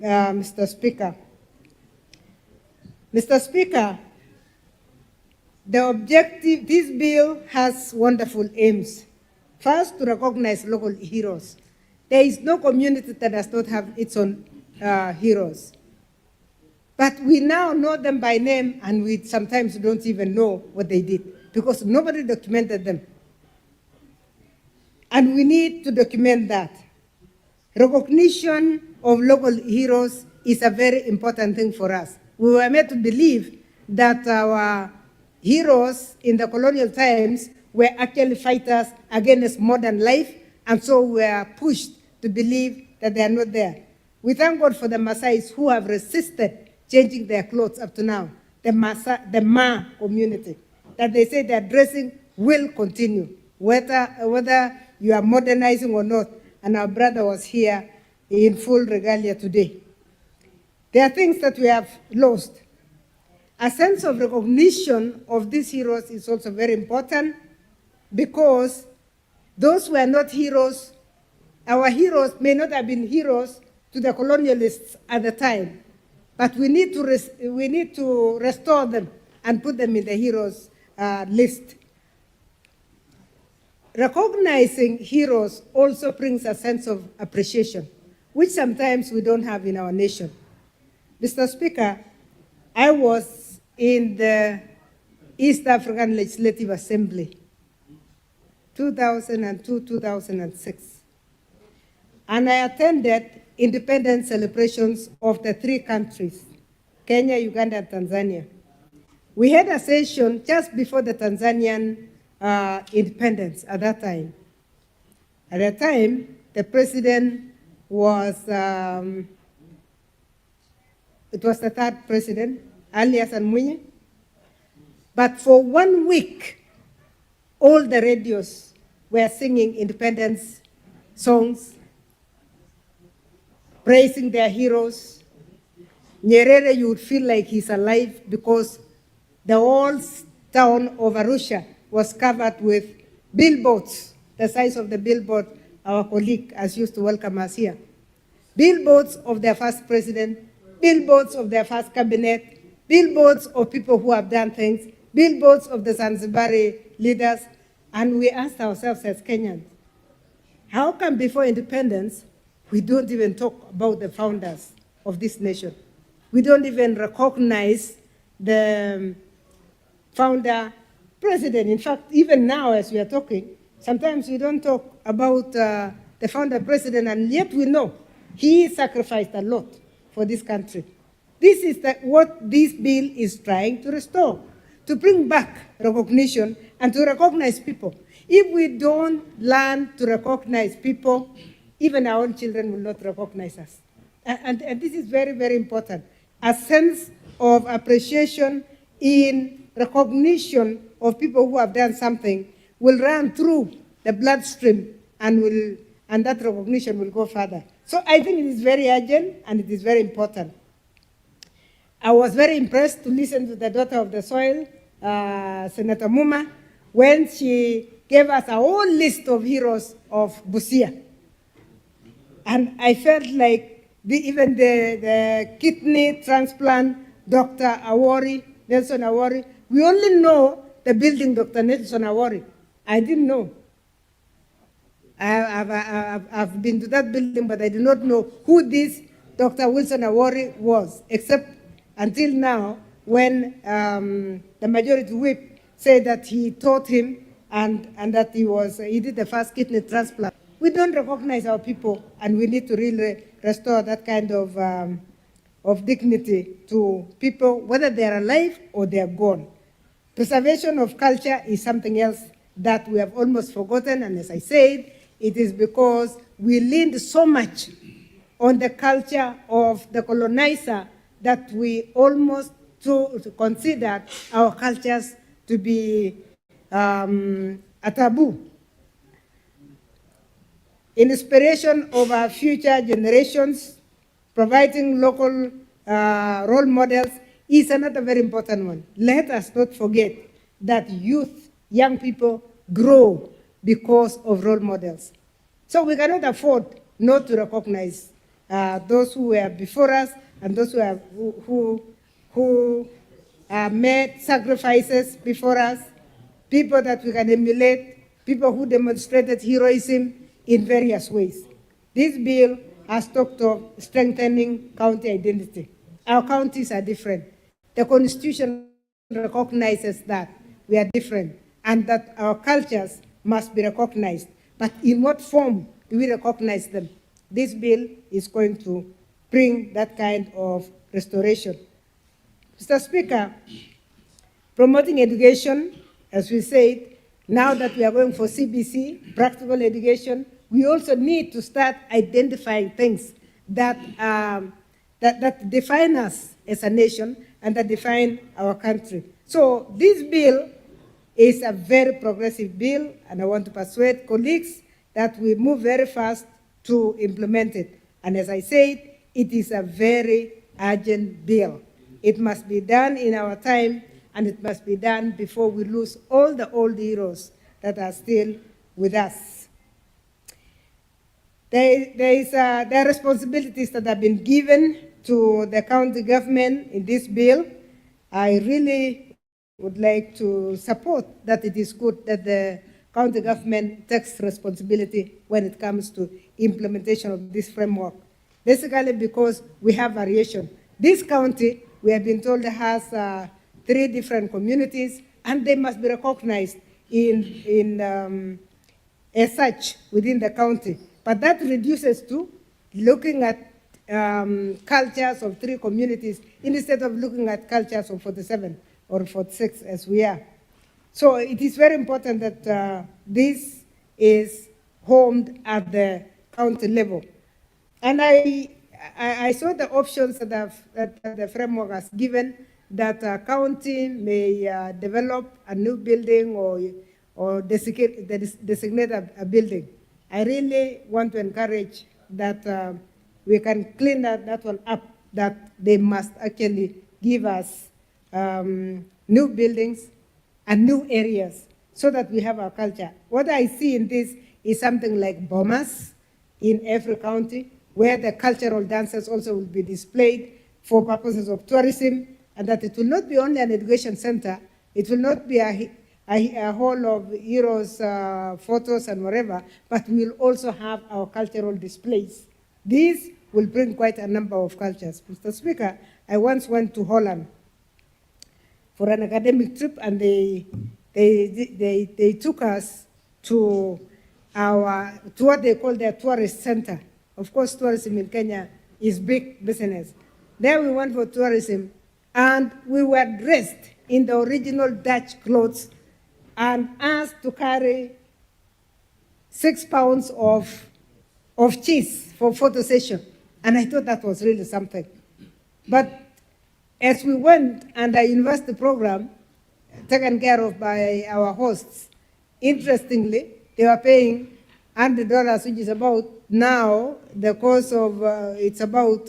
Mr. Speaker. Mr. Speaker, the objective, this bill has wonderful aims. First, to recognize local heroes. There is no community that does not have its own heroes. But we now know them by name, and we sometimes don't even know what they did because nobody documented them. And we need to document that. Recognition of local heroes is a very important thing for us. We were made to believe that our heroes in the colonial times were actually fighters against modern life, and so we are pushed to believe that they are not there. We thank God for the Maasais who have resisted changing their clothes up to now, the Ma community, that they say their dressing will continue, whether you are modernizing or not, and our brother was here in full regalia today. There are things that we have lost. A sense of recognition of these heroes is also very important because those who are not heroes, our heroes may not have been heroes to the colonialists at the time, but we need to restore them and put them in the heroes list. Recognizing heroes also brings a sense of appreciation, which sometimes we don't have in our nation. Mr. Speaker, I was in the East African Legislative Assembly, 2002-2006, and I attended independence celebrations of the three countries, Kenya, Uganda, and Tanzania. We had a session just before the Tanzanian independence at that time. At that time, the president was, it was the third president, Ali Hassan Mwinyi. But for 1 week, all the radios were singing independence songs, praising their heroes. Nyerere, you would feel like he's alive because the whole town of Arusha was covered with billboards, the size of the billboard our colleague has used to welcome us here. Billboards of their first president, billboards of their first cabinet, billboards of people who have done things, billboards of the Zanzibari leaders, and we asked ourselves as Kenyans, how come before independence, we don't even talk about the founders of this nation? We don't even recognize the founder president. In fact, even now as we are talking, sometimes we don't talk about the founder president, and yet we know he sacrificed a lot for this country. This is what this bill is trying to restore, to bring back recognition and to recognize people. If we don't learn to recognize people, even our own children will not recognize us. And this is very, very important. A sense of appreciation in recognition of people who have done something will run through the bloodstream and that recognition will go further. So I think it is very urgent and it is very important. I was very impressed to listen to the daughter of the soil, Senator Muma, when she gave us a whole list of heroes of Busia. And I felt like even the kidney transplant, Dr. Awori, Nelson Awori, we only know the building Dr. Nelson Awori. I didn't know. I've been to that building, but I did not know who this Dr. Wilson Awori was, except until now when the majority whip said that he taught him and that he did the first kidney transplant. We don't recognize our people, and we need to really restore that kind of dignity to people, whether they are alive or they are gone. Preservation of culture is something else that we have almost forgotten, and as I said, it is because we leaned so much on the culture of the colonizer that we almost considered our cultures to be a taboo. Inspiration of our future generations, providing local role models is another very important one. Let us not forget that youth, young people, grow because of role models. So we cannot afford not to recognize those who were before us and those who made sacrifices before us, people that we can emulate, people who demonstrated heroism in various ways. This bill has talked of strengthening county identity. Our counties are different. The Constitution recognizes that we are different and that our cultures must be recognized. But in what form do we recognize them? This bill is going to bring that kind of restoration. Mr. Speaker, promoting education, as we said, now that we are going for CBC, practical education, we also need to start identifying things that, that define us as a nation and that define our country. So this bill is a very progressive bill, and I want to persuade colleagues that we move very fast to implement it. And as I said, it is a very urgent bill. It must be done in our time, and it must be done before we lose all the old heroes that are still with us. There are responsibilities that have been given to the county government in this bill. I really would like to support that it is good that the county government takes responsibility when it comes to implementation of this framework. Basically because we have variation. This county, we have been told, has 3 different communities, and they must be recognized as such within the county. But that reduces to looking at cultures of 3 communities instead of looking at cultures of 47 or 46 as we are. So it is very important that this is homed at the county level. And I saw the options that the framework has given, that a county may develop a new building or designate a building. I really want to encourage that we can clean that one up, that they must actually give us new buildings and new areas so that we have our culture. What I see in this is something like bombers in every county, where the cultural dances also will be displayed for purposes of tourism, and that it will not be only an education center, it will not be a hall of heroes, photos and whatever, but we will also have our cultural displays. These will bring quite a number of cultures. Mr. Speaker, I once went to Holland for an academic trip, and they took us to what they call their tourist center. Of course, tourism in Kenya is big business. There we went for tourism, and we were dressed in the original Dutch clothes and asked to carry 6 pounds of cheese for photo session. And I thought that was really something. But as we went, and the university program, taken care of by our hosts, interestingly, they were paying $100, which is about, now, the cost of, it's about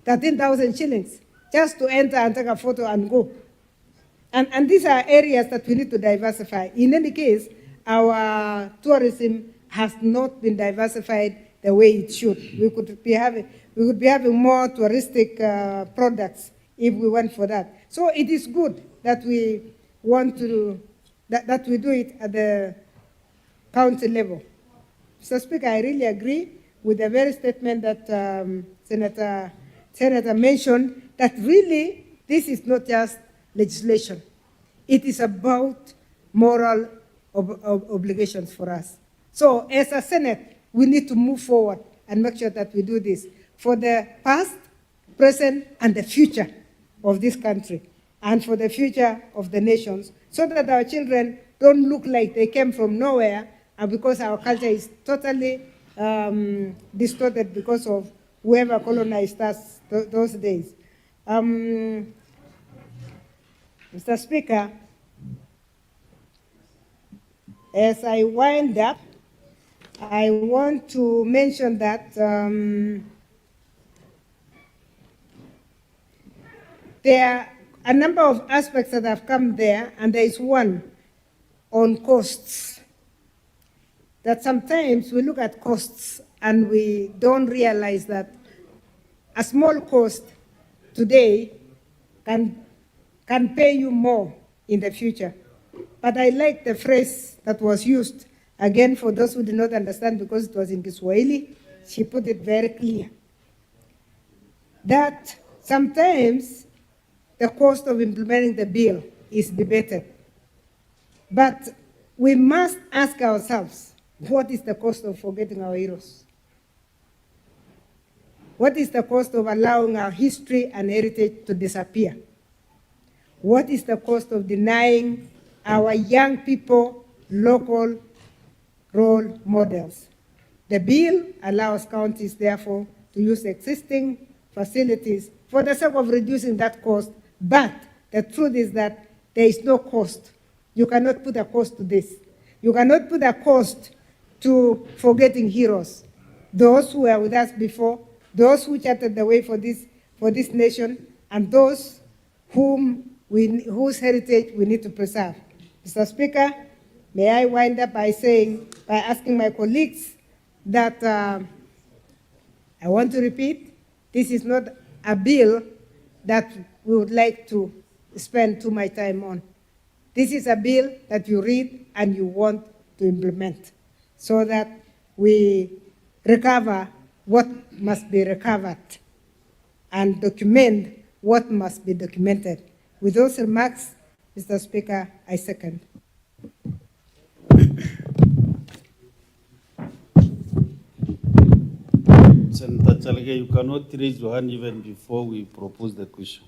13,000 shillings, just to enter and take a photo and go. And these are areas that we need to diversify. In any case, our tourism has not been diversified the way it should. We could be having more touristic products if we went for that. So it is good that we want to that we do it at the county level. Mr. Speaker, I really agree with the very statement that Senator mentioned, that really this is not just legislation. It is about moral obligations for us. So as a Senate, we need to move forward and make sure that we do this for the past, present, and the future of this country, and for the future of the nations, so that our children don't look like they came from nowhere, and because our culture is totally distorted because of whoever colonized us those days. Mr. Speaker, as I wind up, I want to mention that there are a number of aspects that have come there, and there is one on costs. That sometimes we look at costs and we don't realize that a small cost today can pay you more in the future. But I like the phrase that was used, again, for those who did not understand because it was in Kiswahili. She put it very clear that sometimes the cost of implementing the bill is debated. But we must ask ourselves, what is the cost of forgetting our heroes? What is the cost of allowing our history and heritage to disappear? What is the cost of denying our young people local role models? The bill allows counties, therefore, to use existing facilities for the sake of reducing that cost, but the truth is that there is no cost. You cannot put a cost to this. You cannot put a cost to forgetting heroes, those who were with us before, those who charted the way for this nation, and those whose heritage we need to preserve. Mr. Speaker, may I wind up by asking my colleagues that I want to repeat, this is not a bill that we would like to spend too much time on. This is a bill that you read and you want to implement so that we recover what must be recovered and document what must be documented. With those remarks, Mr. Speaker, I second. Senator Chalege, you cannot raise your hand even before we propose the question.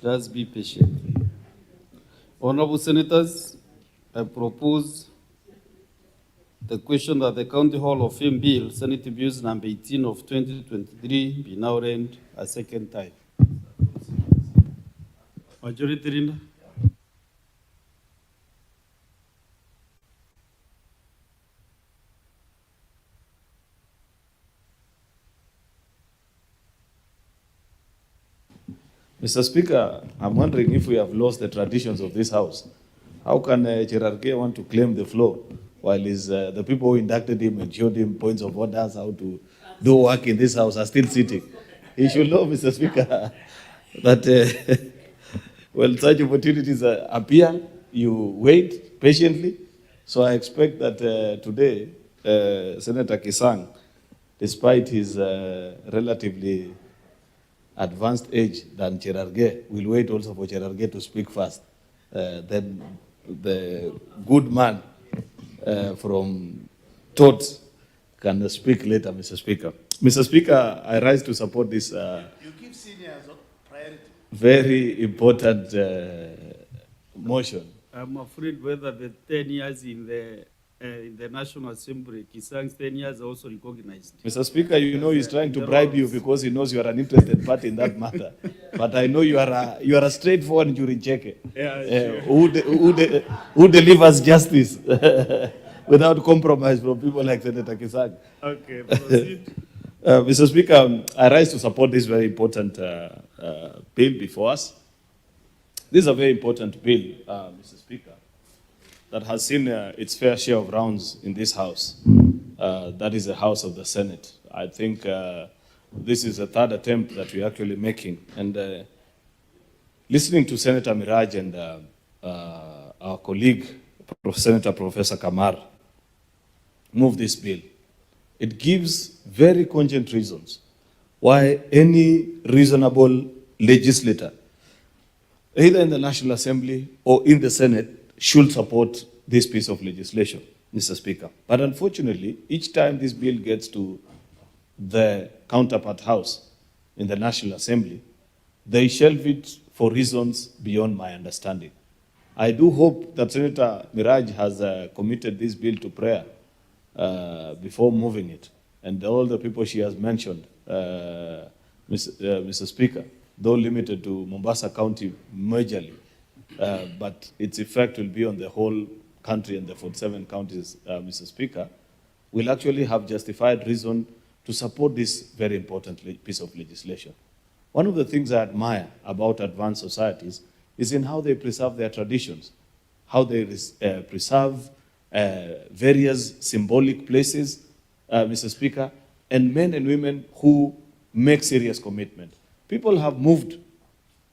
Just be patient. Honorable Senators, I propose the question that the County Hall of Fame Bill, Senate Bills number 18 of 2023, be now read a second time. Majority Leader. Mr. Speaker, I'm wondering if we have lost the traditions of this House. How can Cherargei want to claim the floor while the people who inducted him and showed him points of orders how to do work in this House are still sitting? He should know, Mr. Speaker, that when such opportunities appear, you wait patiently. So I expect that today, Senator Kisang, despite his relatively advanced age than Cherargei, will wait also for Cherargei to speak first. Then the good man from Tots can speak later, Mr. Speaker. Mr. Speaker, I rise to support this You give seniors priority. very important motion. I'm afraid whether the 10 years in the National Assembly, Kisang's 10 years are also recognized. Mr. Speaker, you know he's trying to bribe you because he knows you are an interested party in that matter. But I know you are a straightforward Njuricheke, who delivers justice without compromise from people like Senator Kisang. Okay, proceed. Mr. Speaker, I rise to support this very important bill before us. This is a very important bill, Mr. Speaker, that has seen its fair share of rounds in this House. That is the House of the Senate. I think this is the third attempt that we're actually making. And listening to Senator Miraj and our colleague, Senator Professor Kamar, move this bill, it gives very cogent reasons why any reasonable legislator, either in the National Assembly or in the Senate, should support this piece of legislation, Mr. Speaker. But unfortunately, each time this bill gets to the counterpart house in the National Assembly, they shelve it for reasons beyond my understanding. I do hope that Senator Miraj has committed this bill to prayer before moving it. And all the people she has mentioned, Mr. Speaker, though limited to Mombasa County majorly, but its effect will be on the whole country and the 47 counties, Mr. Speaker, will actually have justified reason to support this very important piece of legislation. One of the things I admire about advanced societies is in how they preserve their traditions, how they preserve various symbolic places, Mr. Speaker, and men and women who make serious commitment. People have moved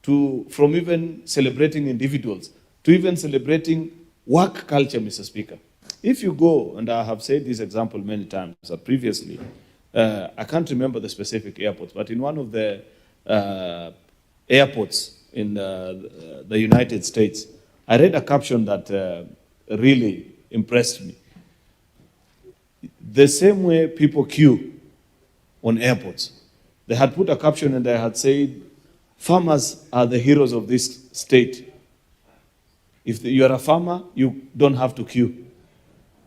from even celebrating individuals to even celebrating work culture, Mr. Speaker. If you go, and I have said this example many times previously, I can't remember the specific airports, but in one of the airports in the United States, I read a caption that really impressed me. The same way people queue on airports, they had put a caption and they had said, farmers are the heroes of this state. If you are a farmer, you don't have to queue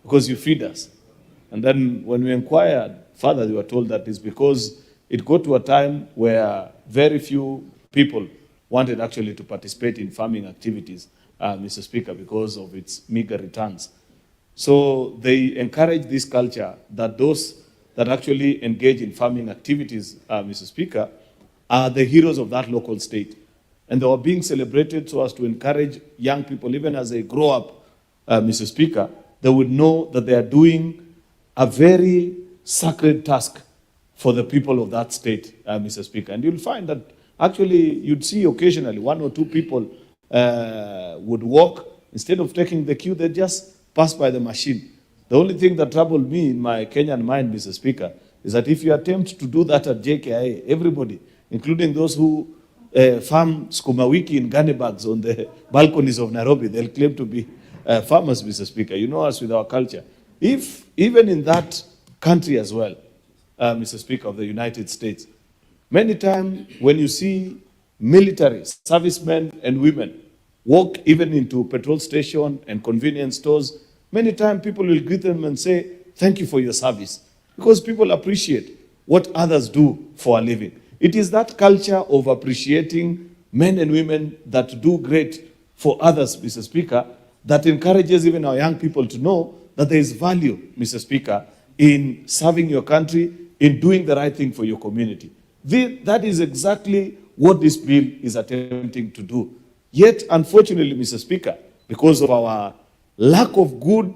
because you feed us. And then when we inquired further, we were told that it's because it got to a time where very few people wanted actually to participate in farming activities, Mr. Speaker, because of its meager returns. So they encourage this culture that those that actually engage in farming activities, Mr. Speaker, are the heroes of that local state. And they were being celebrated so as to encourage young people, even as they grow up, Mr. Speaker, they would know that they are doing a very sacred task for the people of that state, Mr. Speaker. And you'll find that actually you'd see occasionally one or two people would walk. Instead of taking the queue, they just pass by the machine. The only thing that troubled me in my Kenyan mind, Mr. Speaker, is that if you attempt to do that at JKIA, everybody, including those who farm skuma wiki in gunny bags on the balconies of Nairobi, they'll claim to be farmers, Mr. Speaker. You know us with our culture. If even in that country as well, Mr. Speaker, of the United States, many times when you see military servicemen and women walk even into petrol station and convenience stores, many times people will greet them and say, thank you for your service. Because people appreciate what others do for a living. It is that culture of appreciating men and women that do great for others, Mr. Speaker, that encourages even our young people to know that there is value, Mr. Speaker, in serving your country, in doing the right thing for your community. That is exactly what this bill is attempting to do. Yet, unfortunately, Mr. Speaker, because of our lack of good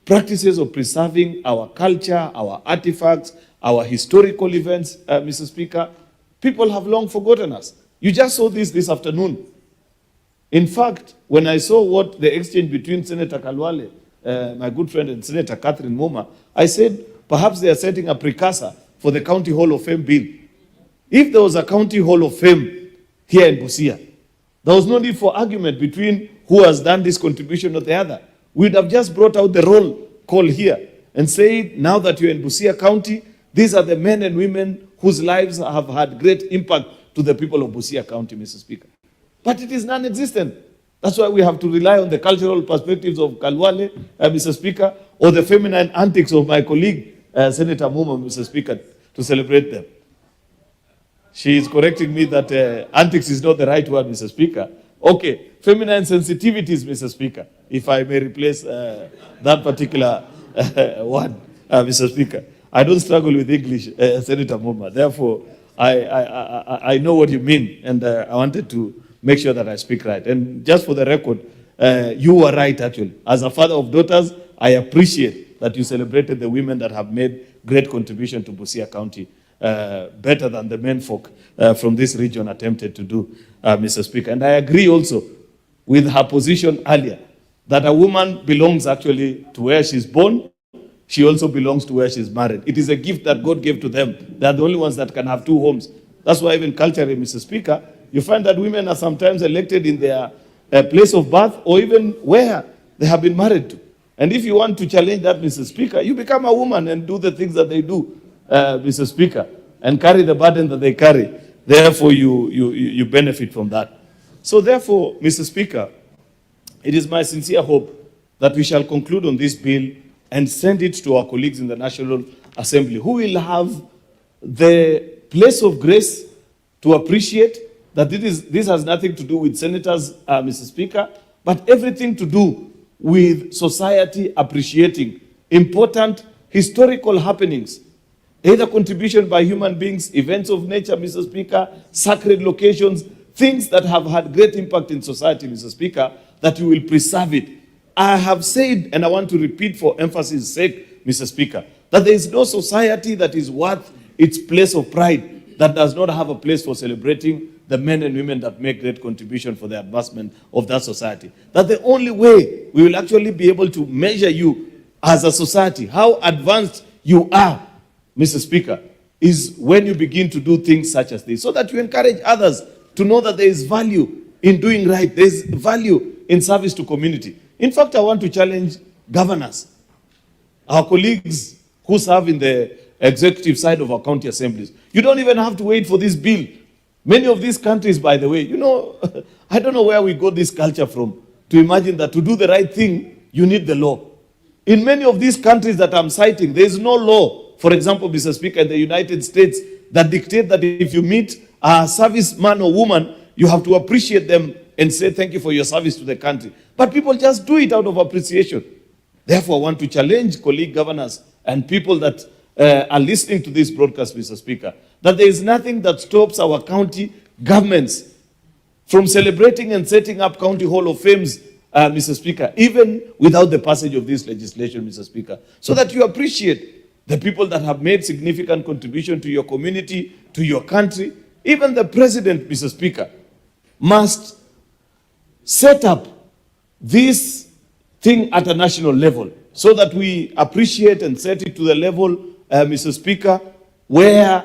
practices of preserving our culture, our artifacts, our historical events, Mr. Speaker, people have long forgotten us. You just saw this afternoon. In fact, when I saw what the exchange between Senator Kalwale, my good friend, and Senator Catherine Moma, I said, perhaps they are setting a precursor for the County Hall of Fame bill. If there was a County Hall of Fame here in Busia, there was no need for argument between who has done this contribution or the other. We'd have just brought out the roll call here and said, now that you're in Busia County, these are the men and women whose lives have had great impact to the people of Busia County, Mr. Speaker. But it is non-existent. That's why we have to rely on the cultural perspectives of Kalwale, Mr. Speaker, or the feminine antics of my colleague, Senator Muma, Mr. Speaker, to celebrate them. She is correcting me that antics is not the right word, Mr. Speaker. Okay, feminine sensitivities, Mr. Speaker, if I may replace that particular word, Mr. Speaker. I don't struggle with English, Senator Muma. Therefore, I know what you mean, and I wanted to make sure that I speak right. And just for the record, you were right, actually. As a father of daughters, I appreciate that you celebrated the women that have made great contribution to Busia County, better than the men folk from this region attempted to do, Mr. Speaker. And I agree also with her position earlier, that a woman belongs actually to where she's born. She also belongs to where she's married. It is a gift that God gave to them. They are the only ones that can have two homes. That's why even culturally, Mr. Speaker, you find that women are sometimes elected in their place of birth or even where they have been married to. And if you want to challenge that, Mr. Speaker, you become a woman and do the things that they do, Mr. Speaker, and carry the burden that they carry. Therefore, you benefit from that. So therefore, Mr. Speaker, it is my sincere hope that we shall conclude on this bill and send it to our colleagues in the National Assembly, who will have the place of grace to appreciate that this has nothing to do with senators, Mr. Speaker, but everything to do with society appreciating important historical happenings, either contribution by human beings, events of nature, Mr. Speaker, sacred locations, things that have had great impact in society, Mr. Speaker, that you will preserve it. I have said, and I want to repeat for emphasis' sake, Mr. Speaker, that there is no society that is worth its place of pride that does not have a place for celebrating the men and women that make great contribution for the advancement of that society. That the only way we will actually be able to measure you as a society, how advanced you are, Mr. Speaker, is when you begin to do things such as this, so that you encourage others to know that there is value in doing right, there is value in service to community. In fact, I want to challenge governors, our colleagues who serve in the executive side of our county assemblies. You don't even have to wait for this bill. Many of these countries, by the way, you know, I don't know where we got this culture from, to imagine that to do the right thing, you need the law. In many of these countries that I'm citing, there is no law, for example, Mr. Speaker, in the United States, that dictate that if you meet a serviceman or woman, you have to appreciate them and say thank you for your service to the country. But people just do it out of appreciation. Therefore, I want to challenge colleague governors and people that are listening to this broadcast, Mr. Speaker, that there is nothing that stops our county governments from celebrating and setting up county hall of fames, Mr. Speaker, even without the passage of this legislation, Mr. Speaker, so that you appreciate the people that have made significant contribution to your community, to your country. Even the president, Mr. Speaker, must set up this thing at a national level so that we appreciate and set it to the level, Mr. Speaker, where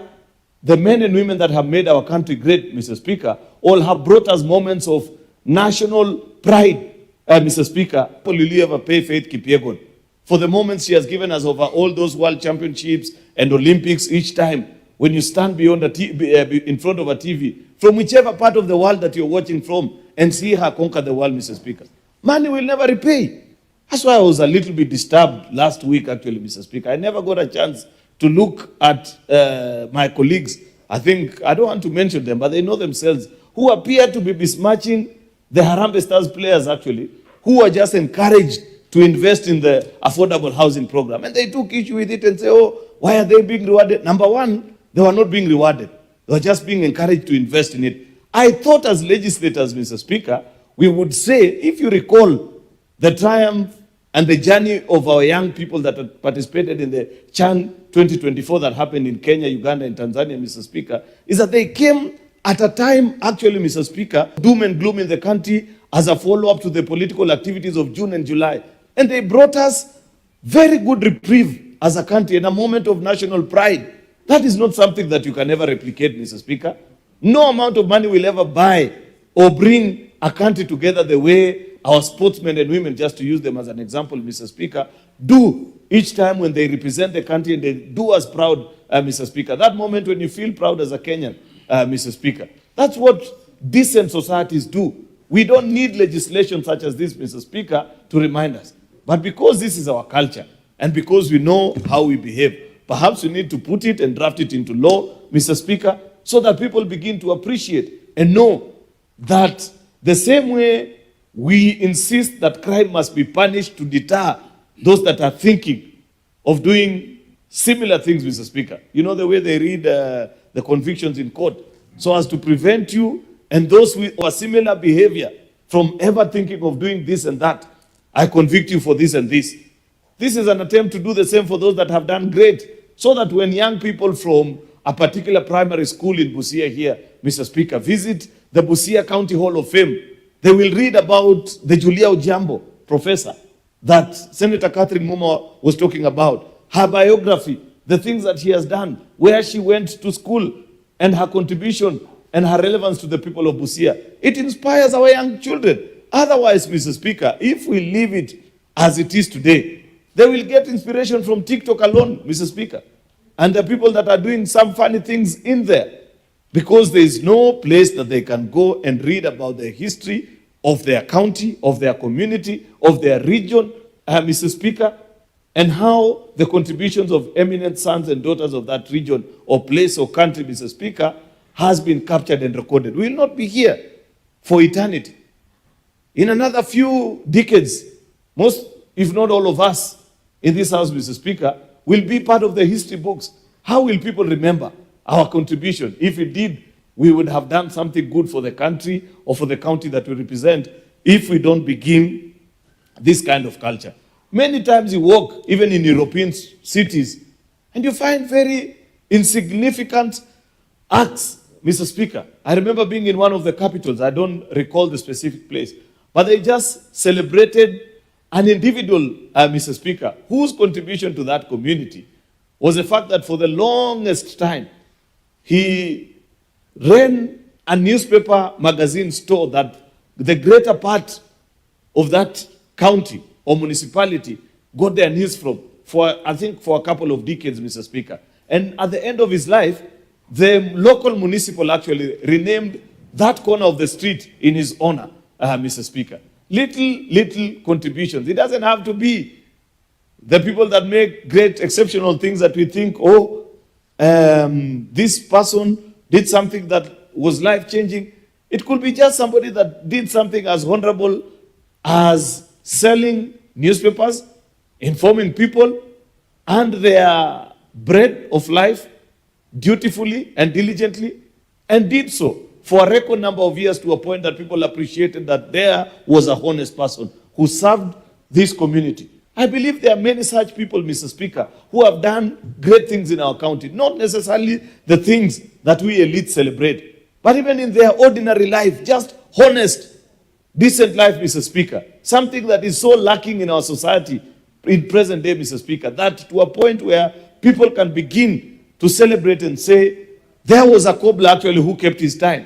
the men and women that have made our country great, Mr. Speaker, all have brought us moments of national pride, Mr. Speaker. Will you ever pay Faith Kipyegon for the moments she has given us over all those world championships and Olympics each time when you stand beyond in front of a TV, from whichever part of the world that you're watching from, and see her conquer the world, Mr. Speaker. Money will never repay. That's why I was a little bit disturbed last week, actually, Mr. Speaker. I never got a chance to look at my colleagues. I don't want to mention them, but they know themselves, who appear to be besmirching the Harambee Stars players, actually, who are just encouraged to invest in the affordable housing program. And they took issue with it and say, oh, why are they being rewarded? Number one, they were not being rewarded. They were just being encouraged to invest in it. I thought as legislators, Mr. Speaker, we would say, if you recall the triumph and the journey of our young people that had participated in the Chan 2024 that happened in Kenya, Uganda, and Tanzania, Mr. Speaker, is that they came at a time, actually, Mr. Speaker, doom and gloom in the country as a follow-up to the political activities of June and July. And they brought us very good reprieve as a country and a moment of national pride. That is not something that you can ever replicate, Mr. Speaker. No amount of money will ever buy or bring a country together the way our sportsmen and women, just to use them as an example, Mr. Speaker, do each time when they represent the country and they do us proud, Mr. Speaker. That moment when you feel proud as a Kenyan, Mr. Speaker. That's what decent societies do. We don't need legislation such as this, Mr. Speaker, to remind us. But because this is our culture and because we know how we behave, perhaps we need to put it and draft it into law, Mr. Speaker, so that people begin to appreciate and know that the same way we insist that crime must be punished to deter those that are thinking of doing similar things, Mr. Speaker. You know the way they read the convictions in court, so as to prevent you and those with a similar behavior from ever thinking of doing this and that. I convict you for this and this. This is an attempt to do the same for those that have done great, so that when young people from a particular primary school in Busia here, Mr. Speaker, visit the Busia County Hall of Fame, they will read about the Julia Ojambo professor that Senator Catherine Muma was talking about, her biography, the things that she has done, where she went to school, and her contribution and her relevance to the people of Busia. It inspires our young children. Otherwise, Mr. Speaker, if we leave it as it is today, they will get inspiration from TikTok alone, Mr. Speaker. And the people that are doing some funny things in there, because there is no place that they can go and read about the history of their county, of their community, of their region, Mr. Speaker, and how the contributions of eminent sons and daughters of that region or place or country, Mr. Speaker, has been captured and recorded. We will not be here for eternity. In another few decades, most, if not all of us in this house, Mr. Speaker, will be part of the history books. How will people remember our contribution? If indeed we would have done something good for the country or for the county that we represent, if we don't begin this kind of culture. Many times you walk, even in European cities, and you find very insignificant acts, Mr. Speaker. I remember being in one of the capitals, I don't recall the specific place, but they just celebrated an individual, Mr. Speaker, whose contribution to that community was the fact that for the longest time, he ran a newspaper magazine store that the greater part of that county or municipality got their news from for, I think, for a couple of decades, Mr. Speaker. And at the end of his life, the local municipal actually renamed that corner of the street in his honor, Mr. Speaker. Little contributions. It doesn't have to be the people that make great, exceptional things that we think, oh, this person did something that was life-changing. It could be just somebody that did something as honorable as selling newspapers, informing people, and their bread of life dutifully and diligently, and did so for a record number of years to a point that people appreciated that there was a honest person who served this community. I believe there are many such people, Mr. Speaker, who have done great things in our county, not necessarily the things that we elites celebrate, but even in their ordinary life, just honest, decent life, Mr. Speaker. Something that is so lacking in our society in present day, Mr. Speaker, that to a point where people can begin to celebrate and say, there was a cobbler actually who kept his time.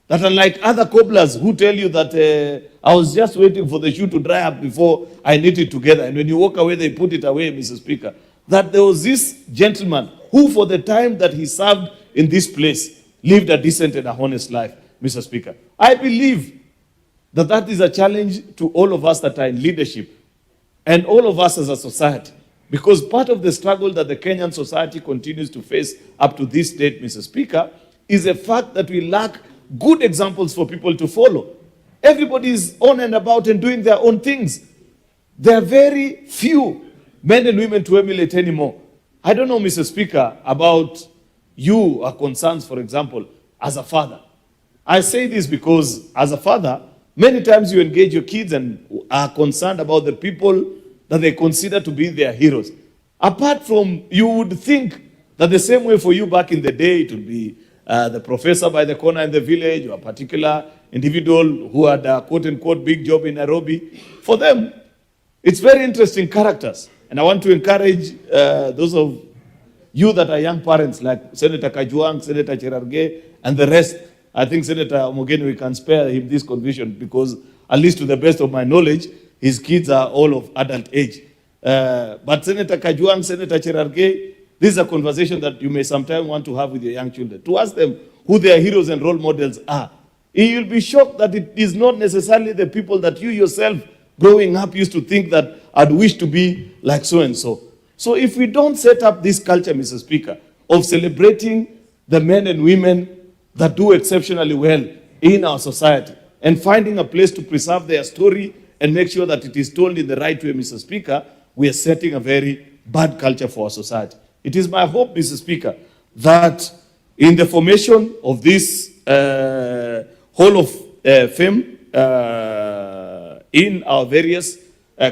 That unlike other cobblers who tell you that I was just waiting for the shoe to dry up before I knit it together, and when you walk away, they put it away, Mr. Speaker, that there was this gentleman who, for the time that he served in this place, lived a decent and a honest life, Mr. Speaker. I believe that that is a challenge to all of us that are in leadership and all of us as a society. Because part of the struggle that the Kenyan society continues to face up to this date, Mr. Speaker, is the fact that we lack good examples for people to follow. Everybody is on and about and doing their own things. There are very few men and women to emulate anymore. I don't know, Mr. Speaker, about you are concerns, for example, as a father. I say this because as a father, many times you engage your kids and are concerned about the people that they consider to be their heroes. Apart from, you would think that the same way for you back in the day, it would be the professor by the corner in the village, or a particular individual who had a quote-unquote big job in Nairobi. For them, it's very interesting characters. And I want to encourage those of you that are young parents, like Senator Kajuang, Senator Cherargei, and the rest. I think Senator Omogeni, we can spare him this conviction because, at least to the best of my knowledge, his kids are all of adult age. But Senator Kajuang, Senator Cherargei, this is a conversation that you may sometime want to have with your young children, to ask them who their heroes and role models are. You'll be shocked that it is not necessarily the people that you yourself growing up used to think that I'd wish to be like so-and-so. So if we don't set up this culture, Mr. Speaker, of celebrating the men and women that do exceptionally well in our society and finding a place to preserve their story and make sure that it is told in the right way, Mr. Speaker, we are setting a very bad culture for our society. It is my hope, Mr. Speaker, that in the formation of this Hall of Fame in our various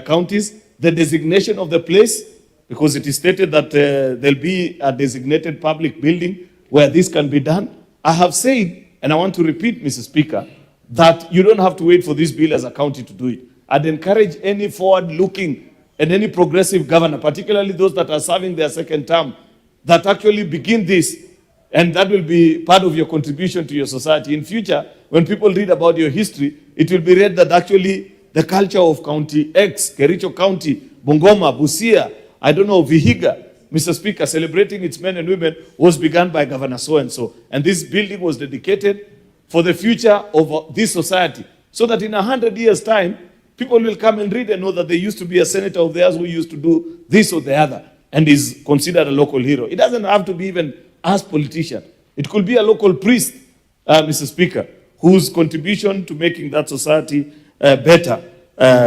counties, the designation of the place, because it is stated that there'll be a designated public building where this can be done. I have said, and I want to repeat, Mr. Speaker, that you don't have to wait for this bill as a county to do it. I'd encourage any forward-looking and any progressive governor, particularly those that are serving their second term, that actually begin this, and that will be part of your contribution to your society. In future, when people read about your history, it will be read that actually the culture of County X, Kericho County, Bungoma, Busia, I don't know, Vihiga, Mr. Speaker, celebrating its men and women was begun by Governor so-and-so. And this building was dedicated for the future of this society, so that in 100 years' time, people will come and read and know that there used to be a senator of theirs who used to do this or the other and is considered a local hero. It doesn't have to be even as politician. It could be a local priest, Mr. Speaker, whose contribution to making that society better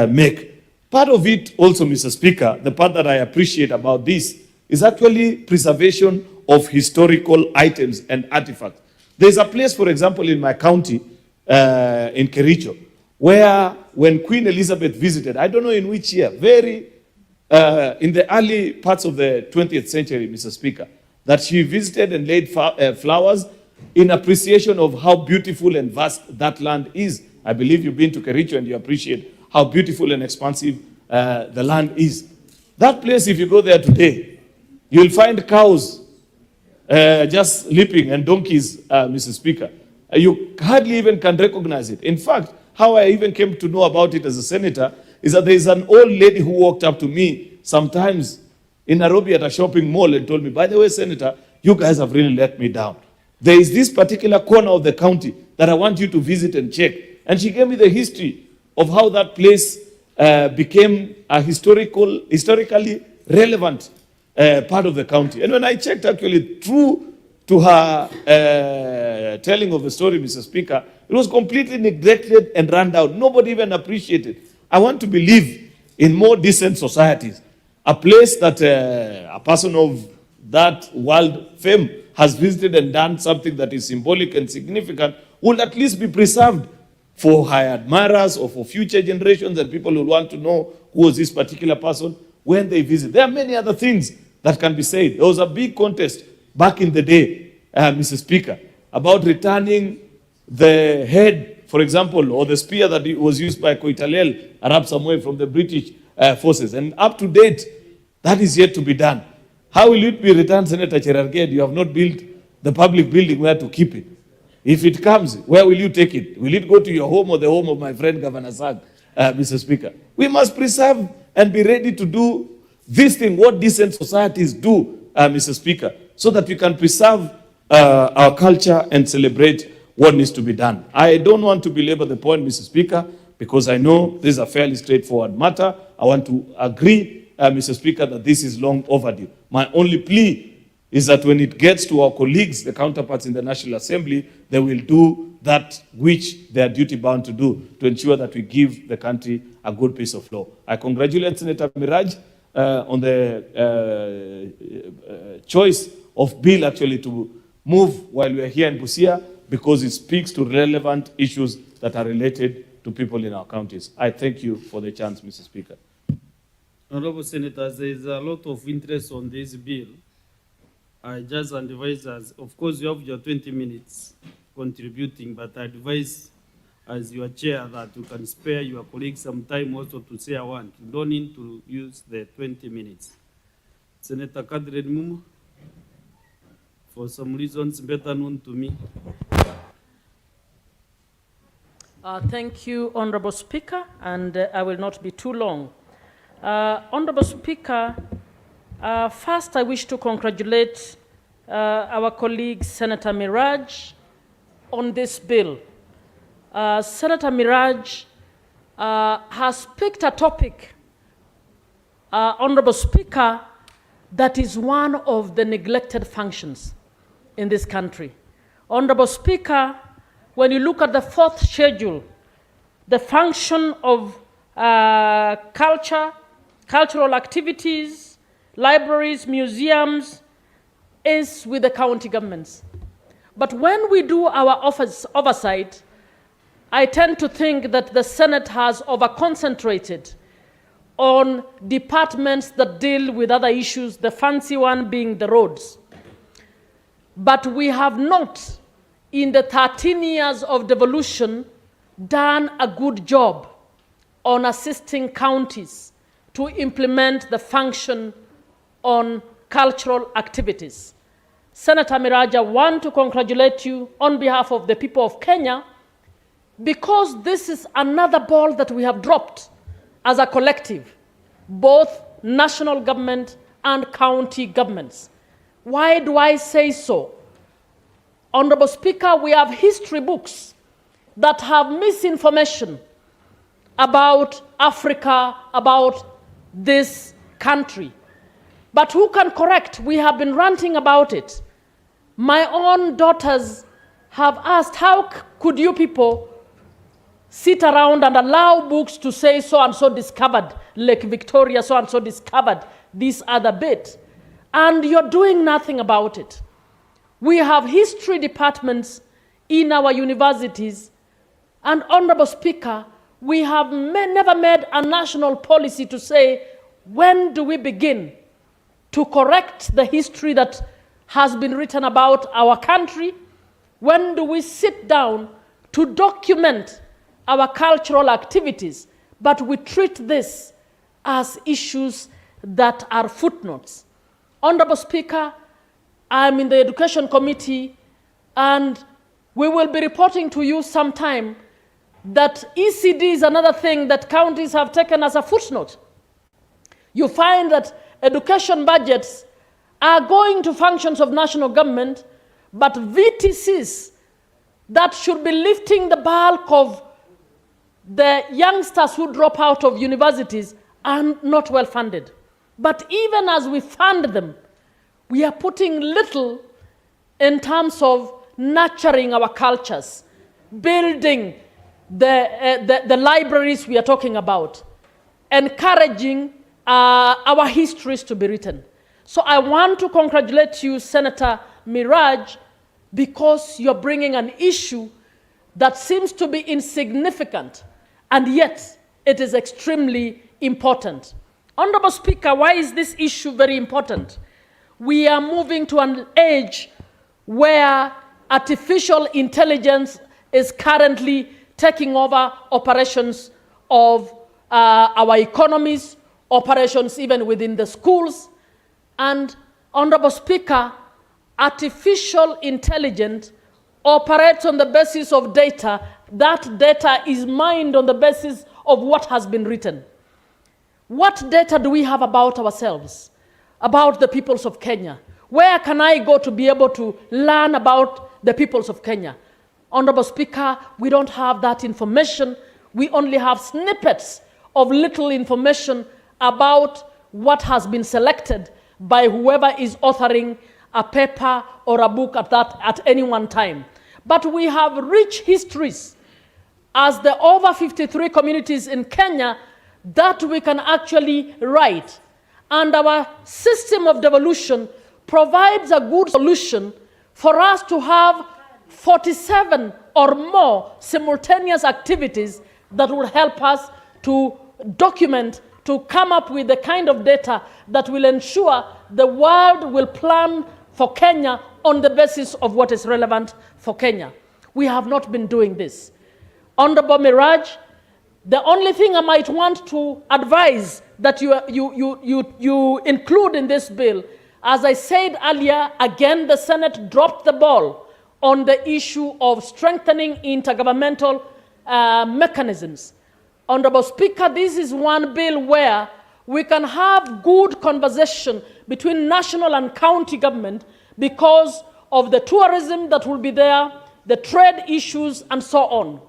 make. Part of it also, Mr. Speaker, the part that I appreciate about this is actually preservation of historical items and artifacts. There's a place, for example, in my county, in Kericho, where when Queen Elizabeth visited, I don't know in which year, in the early parts of the 20th century, Mr. Speaker, that she visited and laid flowers in appreciation of how beautiful and vast that land is. I believe you've been to Kericho and you appreciate how beautiful and expansive the land is. That place, if you go there today, you'll find cows just leaping and donkeys, Mr. Speaker. You hardly even can recognize it. In fact, how I even came to know about it as a senator is that there is an old lady who walked up to me sometimes in Nairobi at a shopping mall and told me, by the way, Senator, you guys have really let me down. There is this particular corner of the county that I want you to visit and check. And she gave me the history of how that place became a historically relevant part of the county. And when I checked, actually, true to her telling of the story, Mr. Speaker, it was completely neglected and run down. Nobody even appreciated. I want to believe in more decent societies. A place that a person of that world fame has visited and done something that is symbolic and significant will at least be preserved for her admirers or for future generations, and people will want to know who was this particular person when they visit. There are many other things that can be said. There was a big contest back in the day, Mr. Speaker, about returning the head, for example, or the spear that was used by Koitalel Arab Samuel from the British forces. And up to date, that is yet to be done. How will it be returned, Senator Cherarged? You have not built the public building where to keep it. If it comes, where will you take it? Will it go to your home or the home of my friend Governor Sag, Mr. Speaker? We must preserve and be ready to do this thing, what decent societies do, Mr. Speaker, so that we can preserve our culture and celebrate what needs to be done. I don't want to belabor the point, Mr. Speaker, because I know this is a fairly straightforward matter. I want to agree, Mr. Speaker, that this is long overdue. My only plea is that when it gets to our colleagues, the counterparts in the National Assembly, they will do that which they are duty-bound to do to ensure that we give the country a good piece of law. I congratulate Senator Miraj on the choice of bill actually to move while we are here in Busia, because it speaks to relevant issues that are related to people in our counties. I thank you for the chance, Mr. Speaker. Honorable Senators, there is a lot of interest on this bill. I just advise us, of course you have your 20 minutes contributing, but I advise as your chair that you can spare your colleagues some time also to say I want. You don't need to use the 20 minutes. Senator Kadri Mumu, for some reasons better known to me. Thank you, Honorable Speaker, and I will not be too long. Honorable Speaker, first I wish to congratulate our colleague Senator Miraj on this bill. Senator Miraj has picked a topic, Honorable Speaker, that is one of the neglected functions in this country. Honorable Speaker, when you look at the fourth schedule, the function of cultural activities, libraries, museums, is with the county governments. But when we do our oversight, I tend to think that the Senate has over-concentrated on departments that deal with other issues, the fancy one being the roads. But we have not, in the 13 years of devolution, done a good job on assisting counties to implement the function on cultural activities. Senator Miraj, I want to congratulate you on behalf of the people of Kenya, because this is another ball that we have dropped as a collective, both national government and county governments. Why do I say so? Honorable Speaker, we have history books that have misinformation about Africa, about this country. But who can correct? We have been ranting about it. My own daughters have asked, how could you people sit around and allow books to say so-and-so discovered Lake Victoria, so-and-so discovered this other bit, and you're doing nothing about it. We have history departments in our universities, and Honorable Speaker, we have never made a national policy to say, when do we begin to correct the history that has been written about our country? When do we sit down to document our cultural activities, but we treat this as issues that are footnotes? Honorable Speaker, I'm in the Education Committee, and we will be reporting to you sometime that ECD is another thing that counties have taken as a footnote. You find that education budgets are going to functions of national government, but VTCs that should be lifting the bulk of the youngsters who drop out of universities are not well funded. But even as we fund them, we are putting little in terms of nurturing our cultures, building the libraries we are talking about, encouraging our histories to be written. So I want to congratulate you, Senator Miraj, because you're bringing an issue that seems to be insignificant, and yet it is extremely important. Honorable Speaker, why is this issue very important? We are moving to an age where artificial intelligence is currently taking over operations of our economies, operations even within the schools. And, Honorable Speaker, artificial intelligence operates on the basis of data. That data is mined on the basis of what has been written. What data do we have about ourselves, about the peoples of Kenya? Where can I go to be able to learn about the peoples of Kenya? Honorable Speaker, we don't have that information. We only have snippets of little information about what has been selected by whoever is authoring a paper or a book at any one time. But we have rich histories as the over 53 communities in Kenya that we can actually write. And our system of devolution provides a good solution for us to have 47 or more simultaneous activities that will help us to document, to come up with the kind of data that will ensure the world will plan for Kenya on the basis of what is relevant for Kenya. We have not been doing this. Honorable Miraj, the only thing I might want to advise that you include in this bill, as I said earlier, again, the Senate dropped the ball on the issue of strengthening intergovernmental mechanisms. Honorable Speaker, this is one bill where we can have good conversation between national and county government because of the tourism that will be there, the trade issues, and so on.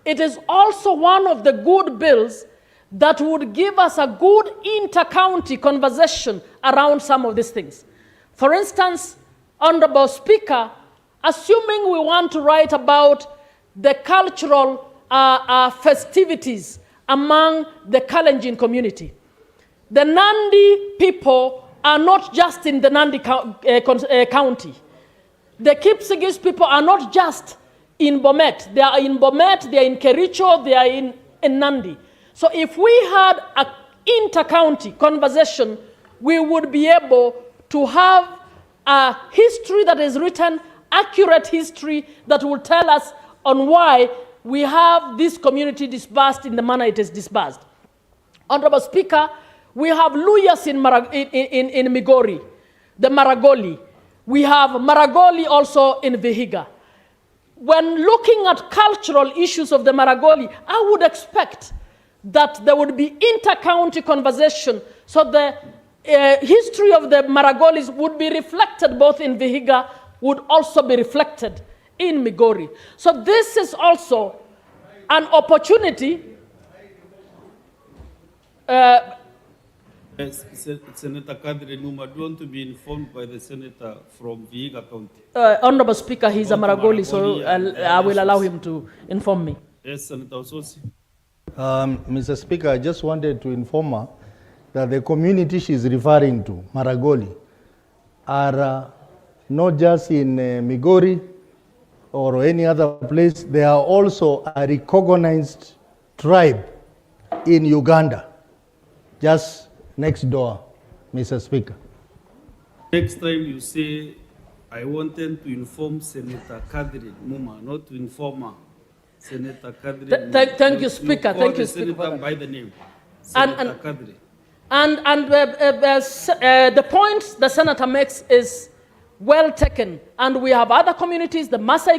It is also one of the good bills that would give us a good inter-county conversation around some of these things. For instance, Honorable Speaker, assuming we want to write about the cultural festivities among the Kalenjin community, the Nandi people are not just in the Nandi county. The Kipsigis people are not just in Bomet. They are in Bomet, they are in Kericho, they are in Nandi. So if we had an inter-county conversation, we would be able to have a history that is written, accurate history that will tell us on why we have this community dispersed in the manner it is dispersed. Honorable Speaker, we have Luyas in Migori, the Maragoli. We have Maragoli also in Vihiga. When looking at cultural issues of the Maragoli, I would expect that there would be inter-county conversation so the history of the Maragolis would be reflected both in Vihiga, would also be reflected in Migori. So this is also an opportunity. Senator Kadri Numa, do you want to be informed by the senator from Vihiga County? Honorable Speaker, he's a Maragoli, so I will allow him to inform me. Yes, Senator Ososi. Mr. Speaker, I just wanted to inform her that the community she's referring to, Maragoli, are not just in Migori or any other place. They are also a recognized tribe in Uganda, just next door, Mr. Speaker. Next time you say I wanted to inform Senator Kadri Muma, not to inform her. Senator Kadri Muma. Thank you, Speaker. Call Thank you, the Speaker, for Senator that. by the name. And- Senator Kadri. The point the senator makes is well taken, and we have other communities. The Maasai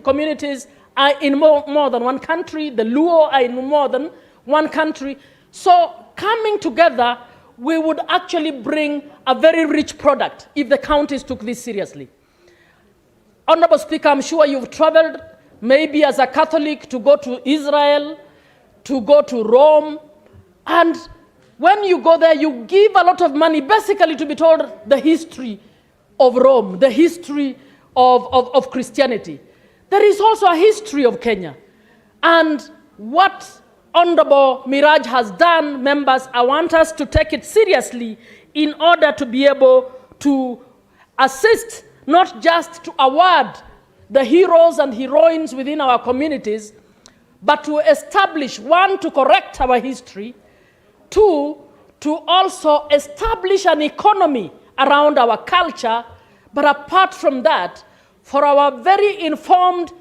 communities are in more than one country. The Luo are in more than one country. So coming together, we would actually bring a very rich product if the counties took this seriously. Honorable Speaker, I'm sure you've traveled, maybe as a Catholic, to go to Israel, to go to Rome, and when you go there, you give a lot of money, basically to be told the history of Rome, the history of Christianity. There is also a history of Kenya. And what Honorable Miraj has done, members, I want us to take it seriously in order to be able to assist, not just to award the heroes and heroines within our communities, but to establish, one, to correct our history, two, to also establish an economy around our culture, but apart from that, for our very informed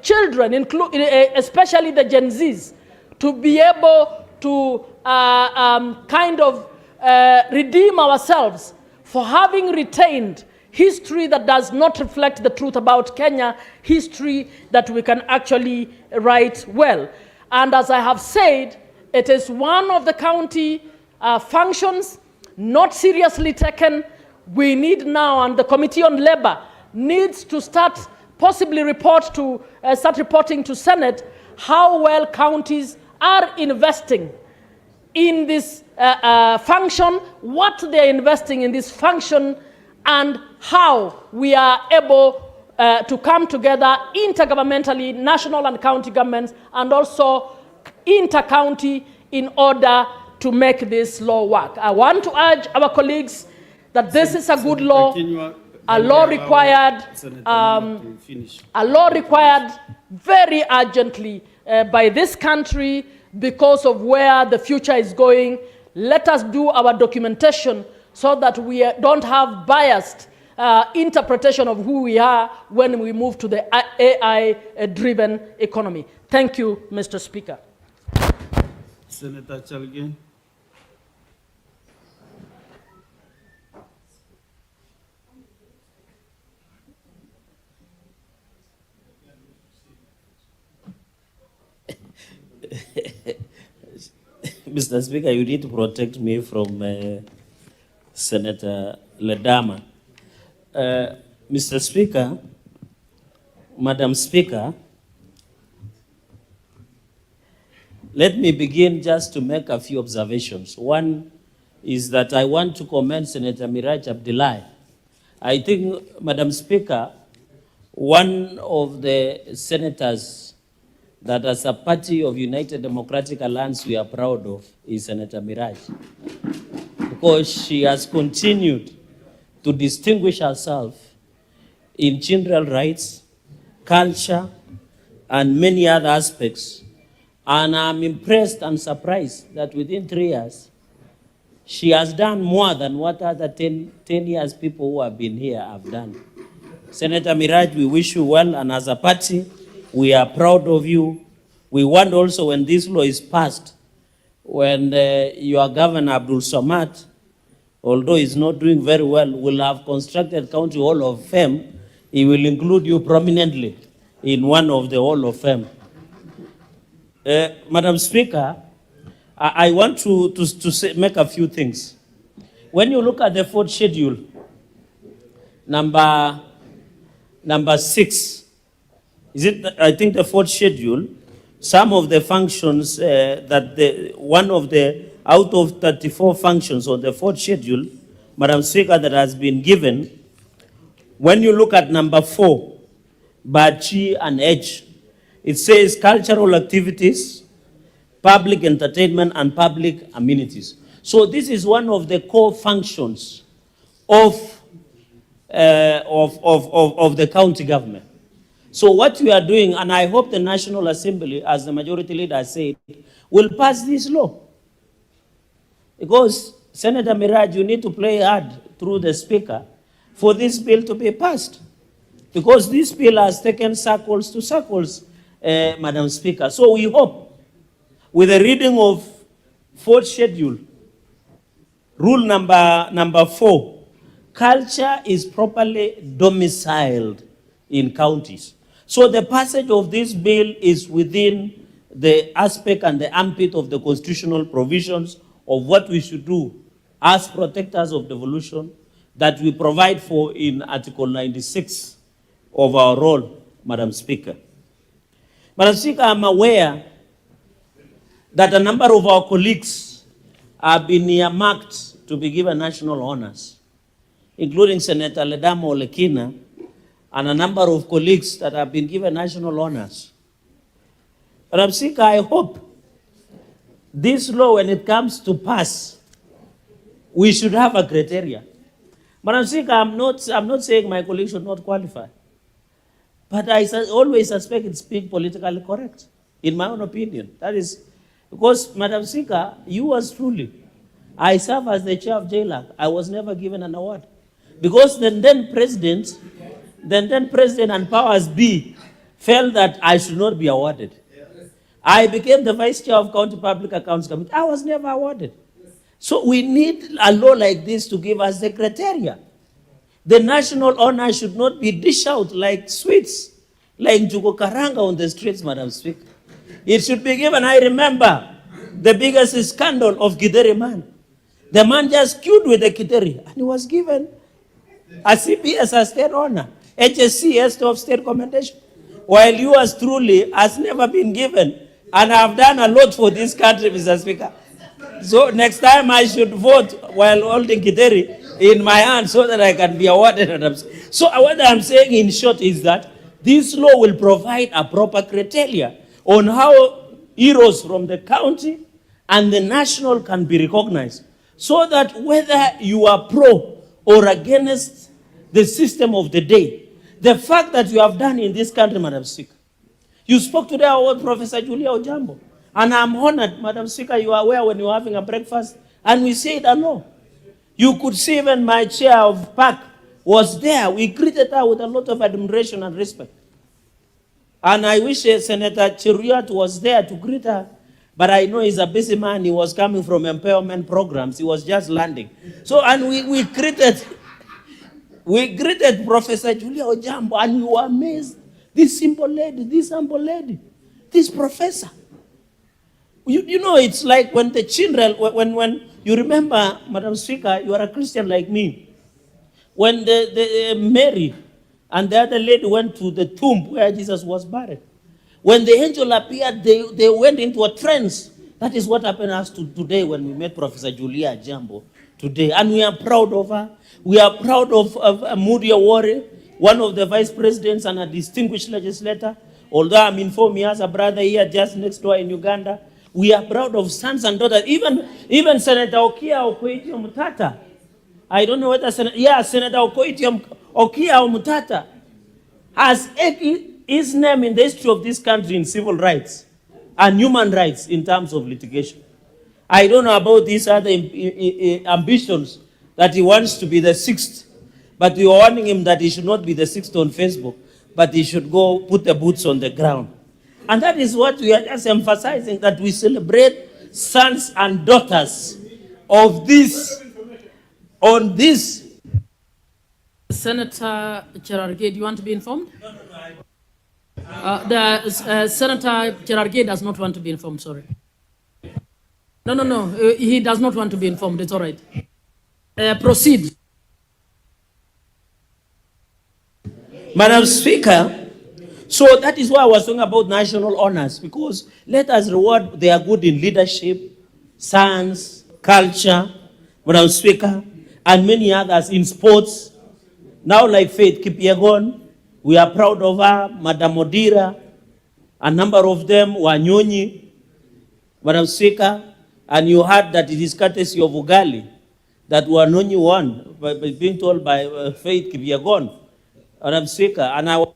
children, especially the Gen Zs, to be able to redeem ourselves for having retained history that does not reflect the truth about Kenya, history that we can actually write well. And as I have said, it is one of the county functions not seriously taken. We need now, and the Committee on Labor needs to start reporting to Senate how well counties are investing in this function, what they're investing in this function, and how we are able to come together intergovernmentally, national and county governments, and also inter-county in order to make this law work. I want to urge our colleagues that this is a good law, a law required very urgently by this country because of where the future is going. Let us do our documentation so that we don't have biased interpretation of who we are when we move to the AI-driven economy. Thank you, Mr. Speaker. Senator Chalge. Mr. Speaker, you need to protect me from Senator Ledama. Mr. Speaker, Madam Speaker, let me begin just to make a few observations. One is that I want to commend Senator Miraj Abdullahi. I think, Madam Speaker, one of the senators that as a party of United Democratic Alliance we are proud of is Senator Miraj, because she has continued to distinguish herself in children's rights, culture, and many other aspects. And I'm impressed and surprised that within 3 years, she has done more than what other 10 years people who have been here have done. Senator Miraj, we wish you well, and as a party, we are proud of you. We want also, when this law is passed, when your governor, Abdul Samad, although he's not doing very well, will have constructed County Hall of Fame, he will include you prominently in one of the Hall of Fame. Madam Speaker, I want to make a few things. When you look at the fourth schedule, number 6, is it? I think the fourth schedule, some of the functions one of the out of 34 functions on the fourth schedule, Madam Speaker, that has been given, when you look at number 4, Bachi and Edge, it says cultural activities, public entertainment, and public amenities. So this is one of the core functions of the county government. So what we are doing, and I hope the National Assembly, as the majority leader said, will pass this law. Because, Senator Miraj, you need to play hard through the Speaker for this bill to be passed. Because this bill has taken circles to circles, Madam Speaker. So we hope, with the reading of fourth schedule, rule number 4, culture is properly domiciled in counties. So the passage of this bill is within the aspect and the ambit of the constitutional provisions of what we should do as protectors of devolution that we provide for in Article 96 of our role, Madam Speaker. Madam Speaker, I'm aware that a number of our colleagues have been earmarked to be given national honors, including Senator Ledamo Lekina and a number of colleagues that have been given national honors. Madam Speaker, I hope this law, when it comes to pass, we should have a criteria. Madam Speaker, I'm not saying my colleagues should not qualify. But I always suspect it's being politically correct, in my own opinion. That is, because, Madam Speaker, you as truly, I serve as the chair of JLAC. I was never given an award. Because the then president and powers be felt that I should not be awarded. I became the vice chair of County Public Accounts Committee. I was never awarded. So we need a law like this to give us the criteria. The national honor should not be dished out like sweets, like Njugo Karanga on the streets, Madam Speaker. It should be given. I remember the biggest scandal of Gideri man. The man just queued with the Gideri and he was given a CPS as state honor, HSC as top state commendation, while you as truly has never been given. And I've done a lot for this country, Mr. Speaker. So next time I should vote while holding Gideri in my hand so that I can be awarded. So what I'm saying in short is that this law will provide a proper criteria on how heroes from the county and the national can be recognized, so that whether you are pro or against the system of the day, the fact that you have done in this country, Madam Speaker. You spoke today about Professor Julia Ojambo, and I'm honored, Madam Speaker, you are aware when you were having a breakfast, and we said hello. You could see even my chair of PAC was there. We greeted her with a lot of admiration and respect. And I wish Senator Cheruiyot was there to greet her, but I know he's a busy man. He was coming from empowerment programs. He was just landing. So, and we greeted Professor Julia Ojambo, and we were amazed. This simple lady, this humble lady, this professor. You know, it's like when the children, when you remember, Madam Speaker, you are a Christian like me. When the Mary and the other lady went to the tomb where Jesus was buried, when the angel appeared, they went into a trance. That is what happened to us today when we met Professor Julia Ojambo today. And we are proud of her. We are proud of Moody Awori, one of the vice presidents and a distinguished legislator. Although I'm informed he has a brother here just next door in Uganda. We are proud of sons and daughters. Even Senator Okia Okoitiam Mutata. I don't know whether Senator Okoitiam Okia Mutata has his name in the history of this country in civil rights and human rights in terms of litigation. I don't know about these other ambitions that he wants to be the sixth, but we are warning him that he should not be the sixth on Facebook, but he should go put the boots on the ground. And that is what we are just emphasizing, that we celebrate sons and daughters of this, on this. Senator Cherargei, do you want to be informed? Senator Cherargei does not want to be informed, sorry. No, he does not want to be informed, it's all right. Proceed. Madam Speaker, so that is why I was talking about national honors, because let us reward they are good in leadership, science, culture, Madam Speaker, and many others in sports. Now like Faith Kipyegon, we are proud of her, Madam Odira, a number of them were Nyonyi, Madam Speaker, and you heard that it is courtesy of Ugali that Wanyonyi won by being told by Faith Kipyegon, Madam Speaker, and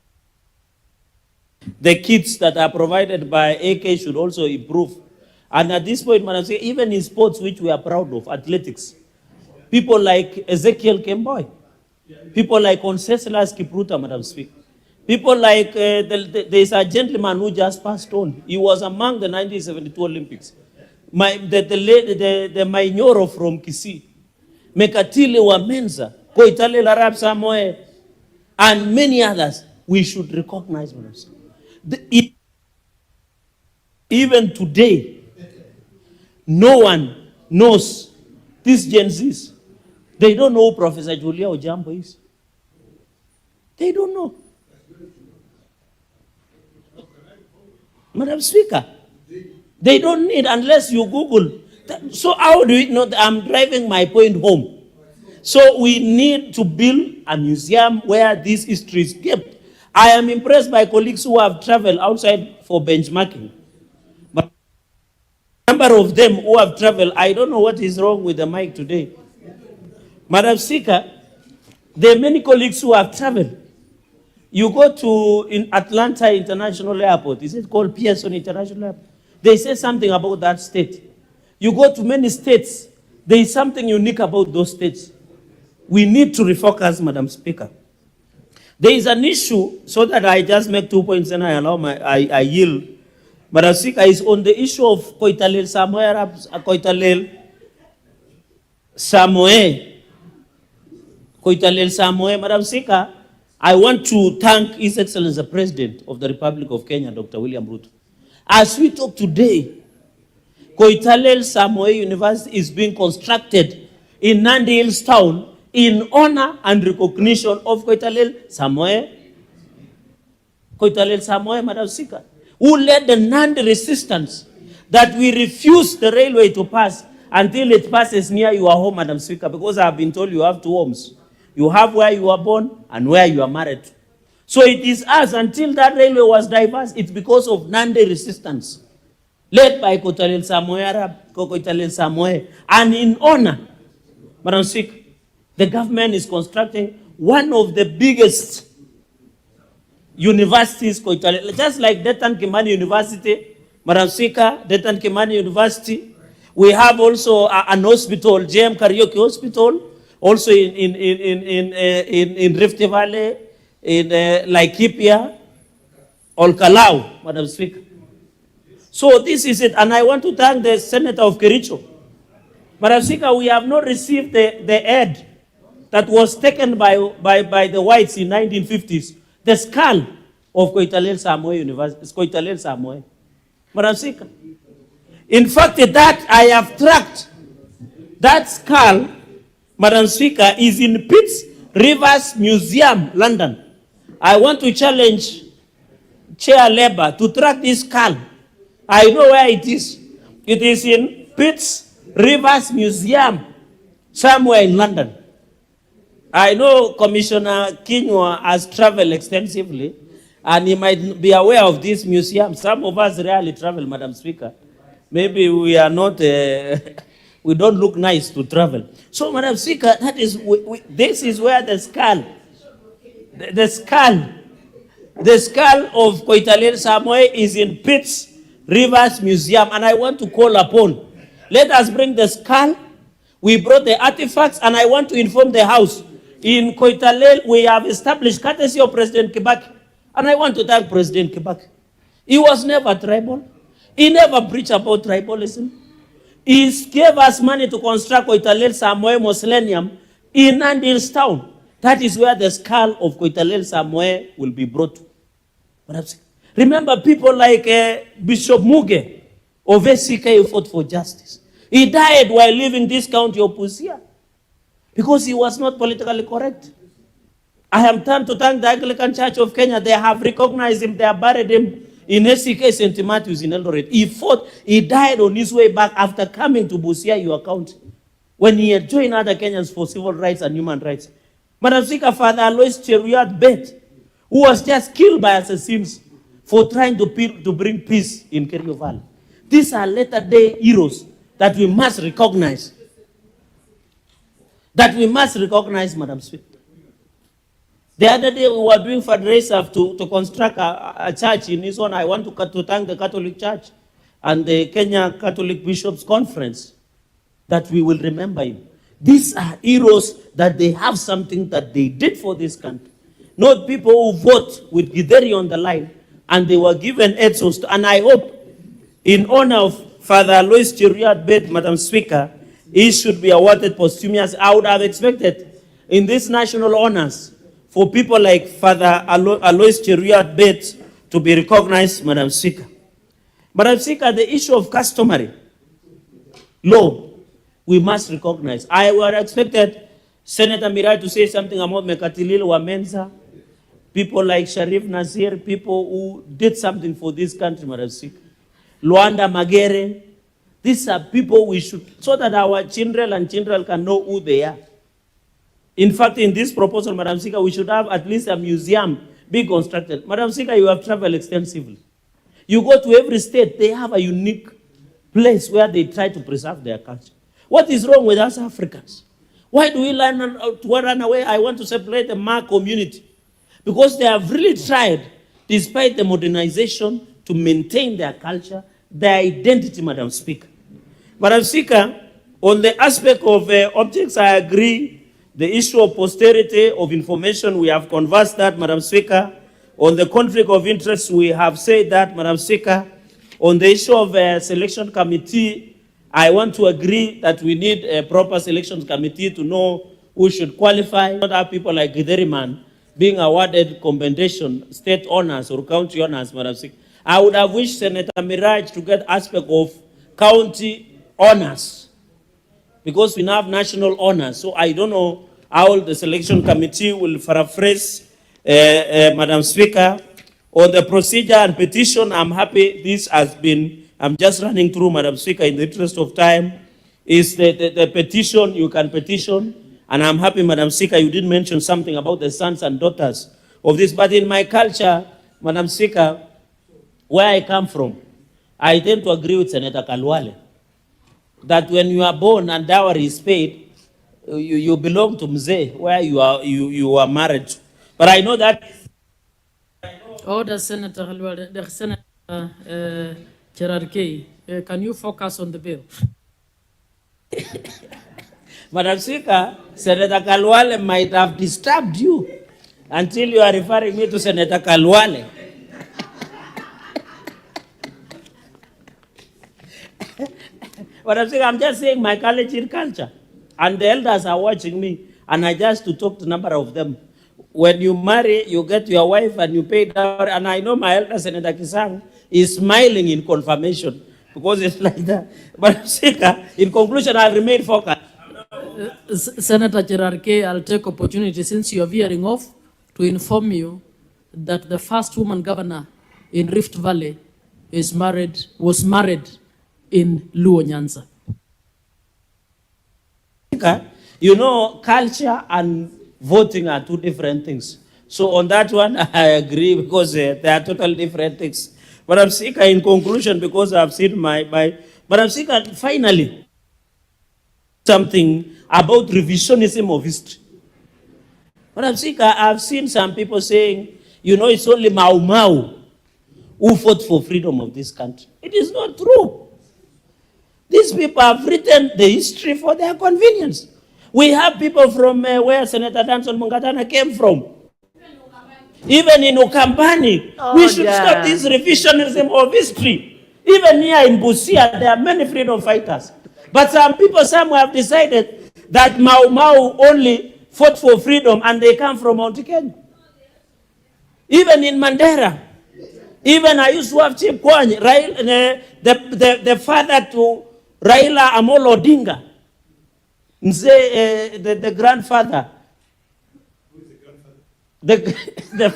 the kits that are provided by AK should also improve. And at this point, Madam Speaker, even in sports which we are proud of, athletics, people like Ezekiel Kemboy, People like Conseslus Kipruta, Madam Speaker. People like, there's a gentleman who just passed on. He was among the 1972 Olympics. The Mainyoro from Kisii, Mekatile Wamenza, Koitale Larab Samoe, and many others. We should recognize, Madam Speaker. Even today, no one knows these Gen Zs. They don't know who Professor Julia Ojambo is. They don't know. Madam Speaker, they don't need unless you Google. So how do we know that I'm driving my point home? So we need to build a museum where this history is kept. I am impressed by colleagues who have traveled outside for benchmarking. But a number of them who have traveled, I don't know what is wrong with the mic today. Madam Speaker, there are many colleagues who have traveled. You go to in Atlanta International Airport, is it called Pearson International Airport? They say something about that state. You go to many states, there is something unique about those states. We need to refocus, Madam Speaker. There is an issue, so that I just make 2 points and I yield. Madam Speaker, is on the issue of Koitalel Samoe, Madam Speaker. I want to thank His Excellency the President of the Republic of Kenya, Dr. William Ruto. As we talk today, Koitalel Samoe University is being constructed in Nandi Hills town in honor and recognition of Koitalel Samoe, Madam Speaker, who led the Nandi resistance that we refuse the railway to pass until it passes near your home, Madam Speaker, because I have been told you have 2 homes. You have where you were born and where you are married to. So it is us, until that railway was diverse, it's because of Nandi resistance, led by Koitalel Samoe. And in honor, Madam Speaker, the government is constructing one of the biggest universities, just like Detan Kimani University, Madam Speaker, Detan Kimani University. We have also an hospital, JM Karaoke Hospital, also in Rift Valley, in Laikipia, Olkalau, Madam Speaker. So this is it, and I want to thank the Senator of Kericho. Madam Speaker, we have not received the aid that was taken by the whites in 1950s, the skull of Koitalel Samoe University, Koitalel Samoe. Madam Speaker, in fact, that I have tracked, that skull, Madam Speaker, is in Pitts Rivers Museum, London. I want to challenge Chair Labour to track this skull. I know where it is. It is in Pitts Rivers Museum, somewhere in London. I know Commissioner Kinyua has traveled extensively, and he might be aware of this museum. Some of us rarely travel, Madam Speaker. Maybe we are not, we don't look nice to travel. So, Madam Speaker, that is, this is where the skull of Koitalel Samoe is in Pitts Rivers Museum, and I want to call upon, let us bring the skull. We brought the artifacts, and I want to inform the House, in Koitalel, we have established courtesy of President Kibaki, and I want to thank President Kibaki. He was never tribal. He never preached about tribalism. He gave us money to construct Koitalel Samoe Mausoleum in Nandi Hills town. That is where the skull of Koitalel Samoe will be brought to. Remember people like Bishop Muge of SCK who fought for justice. He died while leaving this county of Busia because he was not politically correct. I am turned to thank the Anglican Church of Kenya. They have recognized him. They have buried him in SCK St. Matthew's in Eldoret. He fought. He died on his way back after coming to Busia, your county, when he had joined other Kenyans for civil rights and human rights. Madam Speaker, Father Alois Cheruiyot Bet, who was just killed by assassins for trying to bring peace in Kerio Valley. These are latter-day heroes that we must recognize. Madam Speaker. The other day we were doing fundraiser to construct a church in his honor. I want to thank the Catholic Church and the Kenya Catholic Bishops Conference that we will remember him. These are heroes that they have something that they did for this country. Not people who vote with Githeri on the line and they were given heads. And I hope, in honor of Father Alois Cheruiyot Bet, Madam Speaker, he should be awarded posthumous. I would have expected in these national honors for people like Father Alois Cheruiyot Bet to be recognized, Madam Speaker. Madam Speaker, the issue of customary law, we must recognize. I would have expected Senator Mirai to say something about Mekatilil Wamenza, people like Sharif Nasir, people who did something for this country, Madam Speaker. Luanda Magere, these are people we should, so that our children can know who they are. In fact, in this proposal, Madam Speaker, we should have at least a museum be constructed. Madam Speaker, you have traveled extensively. You go to every state, they have a unique place where they try to preserve their culture. What is wrong with us Africans? Why do we run away? I want to separate the Ma community. Because they have really tried, despite the modernization, to maintain their culture, their identity, Madam Speaker. Madam Speaker, on the aspect of objects, I agree. The issue of posterity of information, we have conversed that, Madam Speaker. On the conflict of interest, we have said that, Madam Speaker. On the issue of selection committee, I want to agree that we need a proper selection committee to know who should qualify. Not have people like Githeri Man being awarded commendation, state honors or county honors, Madam Speaker. I would have wished Senator Miraj to get aspect of county honors, because we now have national honors. So I don't know how the selection committee will paraphrase, Madam Speaker. On the procedure and petition, I'm happy this has been, I'm just running through, Madam Speaker, in the interest of time, is the petition, you can petition, and I'm happy, Madam Speaker, you did mention something about the sons and daughters of this, but in my culture, Madam Speaker, where I come from, I tend to agree with Senator Kalwale, that when you are born and dowry is paid, you belong to Mzee, where you are married to. But I know that... Order, Senator Halwale, the Senator Cherarkei, can you focus on the bill? Madam Speaker, Senator Kalwale might have disturbed you until you are referring me to Senator Kalwale. Madam Speaker, I'm just saying my college in culture, and the elders are watching me, and I just to talk to a number of them. When you marry, you get your wife and you pay dowry. And I know my elder Senator Kisang is smiling in confirmation because it's like that. But Speaker, in conclusion, I'll remain focused. Senator Cherarkei, I'll take opportunity since you're veering off to inform you that the first woman governor in Rift Valley was married in Luo Nyanza. You know, culture and voting are two different things. So on that one, I agree because they are totally different things. But I'm Speaker, in conclusion, because I've seen but I'm Speaker, finally, something about revisionism of history. But I'm Speaker, I've seen some people saying, you know, it's only Mau Mau who fought for freedom of this country. It is not true. These people have written the history for their convenience. We have people from where Senator Danson Mungatana came from. Even in Ukambani, we should stop this revisionism of history. Even here in Busia, there are many freedom fighters. But some people somewhere have decided that Mau Mau only fought for freedom and they come from Mount Kenya. Even in Mandera, even I used to have Chief Kwany, the father to Raila Amolo Odinga. The grandfather. Who is the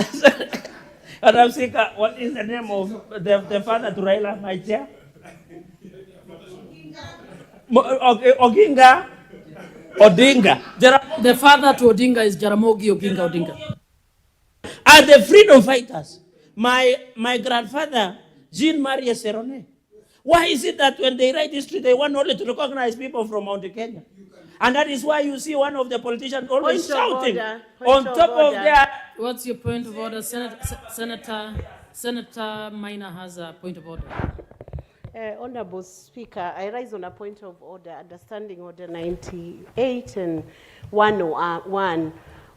grandfather? And I'm saying, what is the name of the father to Raila, my chair? Oginga? Odinga. The father to Odinga is Jaramogi Oginga Odinga. Are the freedom fighters. My grandfather, Jean-Marie Serone. Why is it that when they write history, they want only to recognize people from Mount Kenya? And that is why you see one of the politicians always shouting on top of their... What's your point of order? Senator Maina has a point of order. Honorable Speaker, I rise on a point of order, understanding Order 98 and 101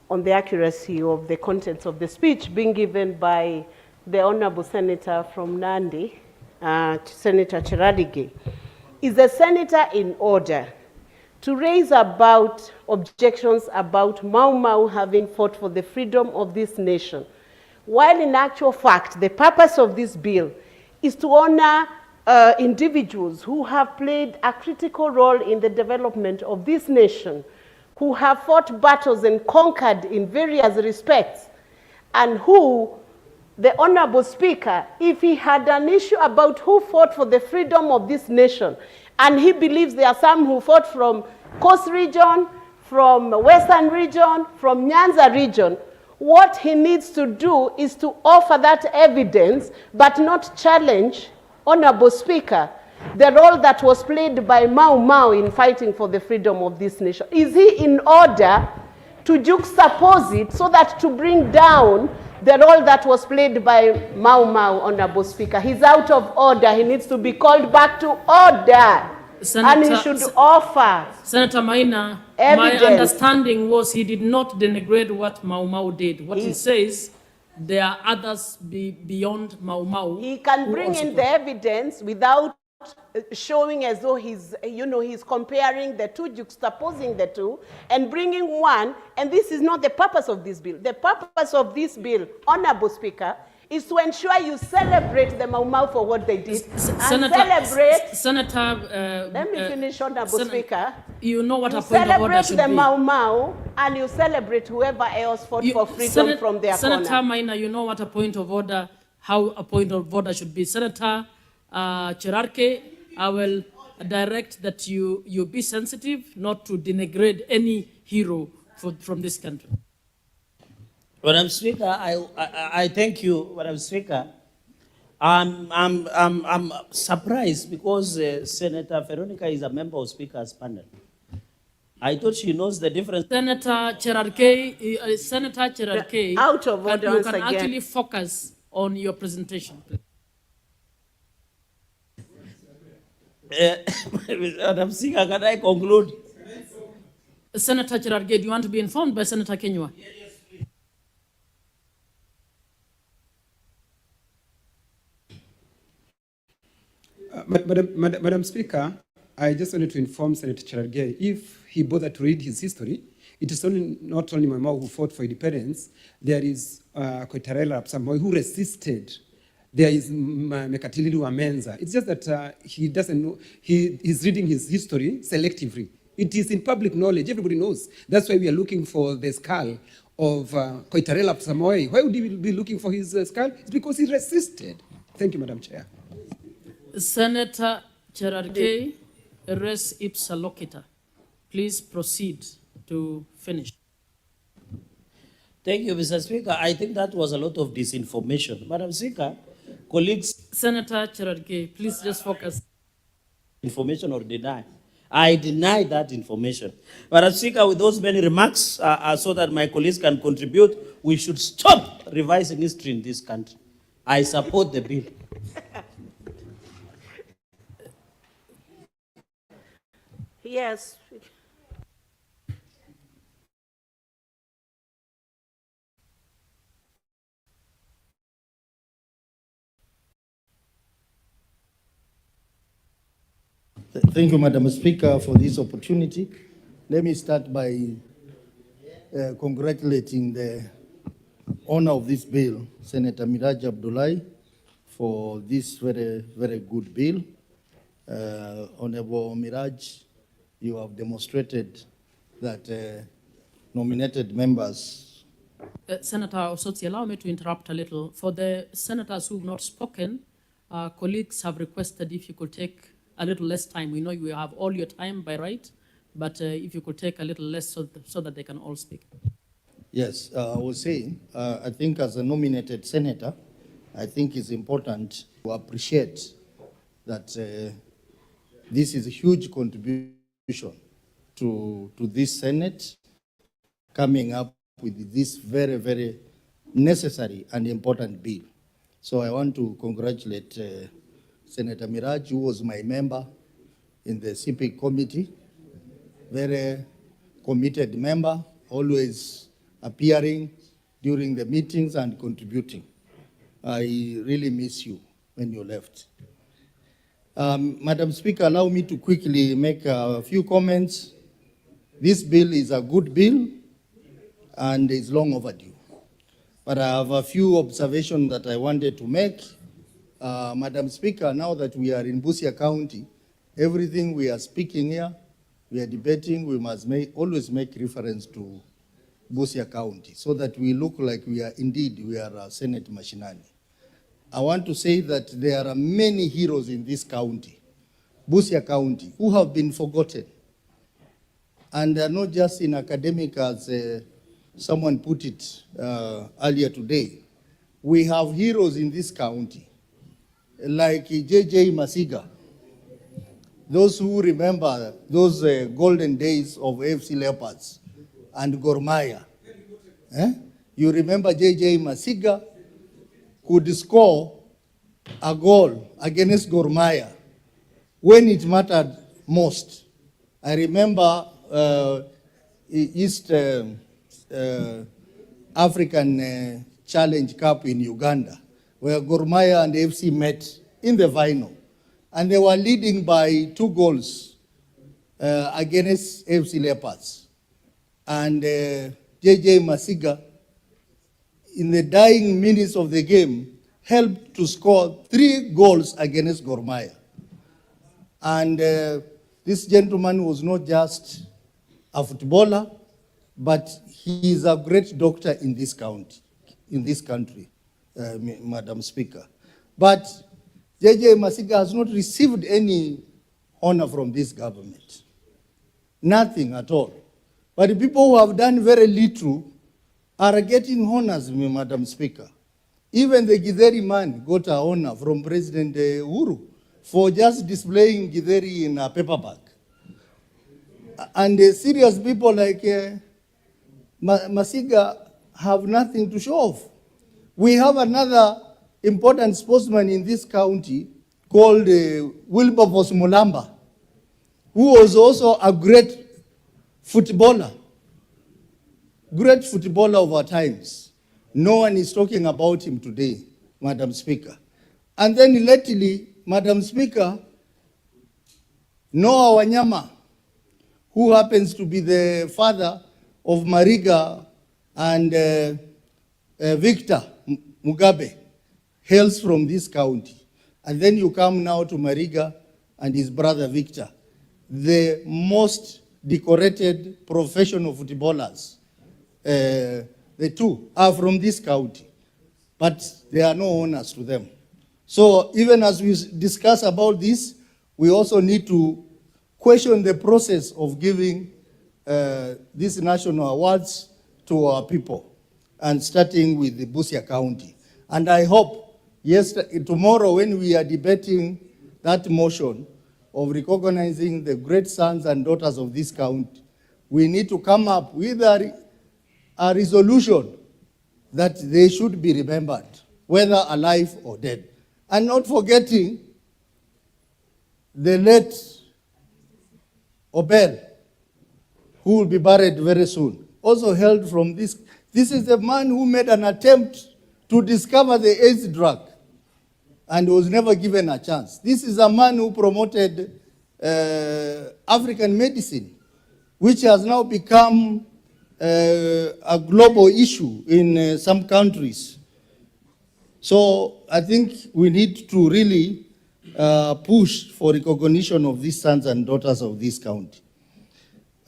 on the accuracy of the contents of the speech being given by the Honorable Senator from Nandi, Senator Cheradige. Is the Senator in order to raise about objections about Mau Mau having fought for the freedom of this nation, while in actual fact, the purpose of this bill is to honor individuals who have played a critical role in the development of this nation, who have fought battles and conquered in various respects, and who, the Honorable Speaker, if he had an issue about who fought for the freedom of this nation, and he believes there are some who fought from Coast region, from Western region, from Nyanza region, what he needs to do is to offer that evidence, but not challenge, Honorable Speaker, the role that was played by Mau Mau in fighting for the freedom of this nation. Is he in order to juxtapose it so that to bring down the role that was played by Mau Mau, Honorable Speaker? He's out of order. He needs to be called back to order. And he should offer Senator Maina, evidence. My understanding was he did not denigrate what Mau Mau did. What he says, there are others beyond Mau Mau. He can bring in the evidence without showing as though he's comparing the two, juxtaposing the two, and bringing one. And this is not the purpose of this bill. The purpose of this bill, Honorable Speaker, is to ensure you celebrate the Mau Mau for what they did. Senator, let me finish, Honorable Speaker. You know what a point of order should be. You celebrate the Mau Mau, and you celebrate whoever else fought for freedom from their Senator corner. Maina, you know what a point of order, how a point of order should be. Senator Cherarke, I will direct that you be sensitive, not to denigrate any hero from this country. Madam Speaker, I thank you, Madam Speaker. I'm surprised because Senator Veronica is a member of Speaker's panel. I thought she knows the difference. Senator Cherarke, Out of order you once can again. actually focus on your presentation. Madam Speaker, can I conclude? Senator Cherarke, do you want to be informed by Senator Kenywa? Madam Speaker, I just wanted to inform Senator Cherargei, if he bothered to read his history, it is not only Mau Mau who fought for independence, there is Koitarela Absamoi who resisted. There is Mekatililu Amenza. It's just that he doesn't know, he's reading his history selectively. It is in public knowledge, everybody knows. That's why we are looking for the skull of Koitarela Absamoi. Why would he be looking for his skull? It's because he resisted. Thank you, Madam Chair. Senator Cherarke, res ipsa locita. Please proceed to finish. Thank you, Mr. Speaker. I think that was a lot of disinformation. Madam Speaker, colleagues... Senator Cherarke, please just focus. Information or deny. I deny that information. Madam Speaker, with those many remarks, so that my colleagues can contribute, we should stop revising history in this country. I support the bill. Yes. Thank you, Madam Speaker, for this opportunity. Let me start by congratulating the owner of this bill, Senator Miraj Abdullahi, for this very, very good bill. Honorable Miraj, you have demonstrated that nominated members. Senator Osotsi, allow me to interrupt a little. For the senators who have not spoken, colleagues have requested if you could take a little less time. We know you have all your time by right, but if you could take a little less so that they can all speak. Yes, I was saying, I think as a nominated senator, I think it's important to appreciate that this is a huge contribution to this Senate coming up with this very, very necessary and important bill. So I want to congratulate Senator Miraj, who was my member in the CP committee, very committed member, always appearing during the meetings and contributing. I really miss you when you left. Madam Speaker, allow me to quickly make a few comments. This bill is a good bill and is long overdue. But I have a few observations that I wanted to make. Madam Speaker, now that we are in Busia County, everything we are speaking here, we are debating, we must always make reference to Busia County so that we look like we are Senate Mashinani. I want to say that there are many heroes in this county, Busia County, who have been forgotten. And they are not just in academic, as someone put it earlier today. We have heroes in this county, like J.J. Masiga. Those who remember those golden days of AFC Leopards and Gor Mahia. You remember J.J. Masiga could score a goal against Gor Mahia when it mattered most. I remember East African Challenge Cup in Uganda, where Gor Mahia and AFC met in the final. And they were leading by 2 goals against AFC Leopards. And J.J. Masiga, in the dying minutes of the game, helped to score 3 goals against Gor Mahia. And this gentleman was not just a footballer, but he is a great doctor in this county, in this country, Madam Speaker. But J.J. Masiga has not received any honor from this government. Nothing at all. But the people who have done very little are getting honors, Madam Speaker. Even the Githeri man got an honor from President Uhuru for just displaying Githeri in a paper bag. And serious people like Masiga have nothing to show off. We have another important sportsman in this county called Wilberforce Mulamba, who was also a great footballer of our times. No one is talking about him today, Madam Speaker. And then lately, Madam Speaker, Noah Wanyama, who happens to be the father of Mariga and Victor Mugabe, hails from this county. And then you come now to Mariga and his brother Victor, the most decorated professional footballers. The two are from this county, but there are no honors to them. So even as we discuss about this, we also need to question the process of giving these national awards to our people, and starting with the Busia County. And I hope tomorrow when we are debating that motion of recognizing the great sons and daughters of this county, we need to come up with a resolution that they should be remembered, whether alive or dead. And not forgetting the late Obel, who will be buried very soon, also held from this. This is the man who made an attempt to discover the AIDS drug and was never given a chance. This is a man who promoted African medicine, which has now become a global issue in some countries. So I think we need to really push for recognition of these sons and daughters of this county.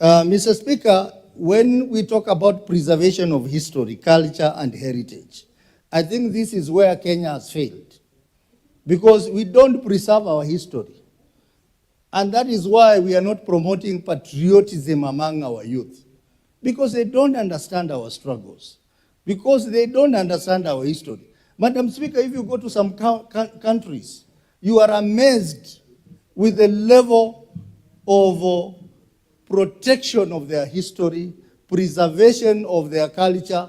Mr. Speaker, when we talk about preservation of history, culture, and heritage, I think this is where Kenya has failed, because we don't preserve our history. And that is why we are not promoting patriotism among our youth, because they don't understand our struggles, because they don't understand our history. Madam Speaker, if you go to some countries, you are amazed with the level of protection of their history, preservation of their culture,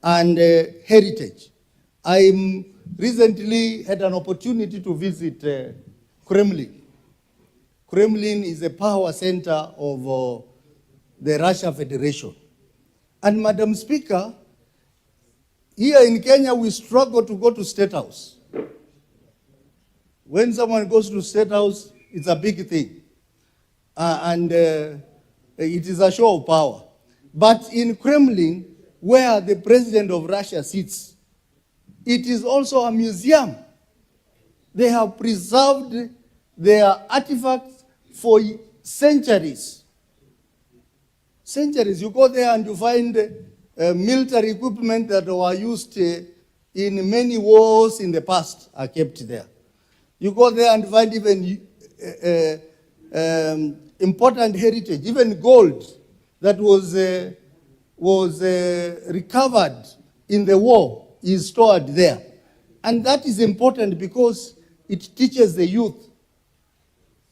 and heritage. I recently had an opportunity to visit Kremlin. Kremlin is the power center of the Russia Federation. And Madam Speaker, here in Kenya, we struggle to go to State House. When someone goes to State House, it's a big thing. It is a show of power. But in Kremlin, where the president of Russia sits, it is also a museum. They have preserved their artifacts for centuries. Centuries. You go there and you find military equipment that were used in many wars in the past are kept there. You go there and find even important heritage, even gold that was recovered in the war is stored there. And that is important because it teaches the youth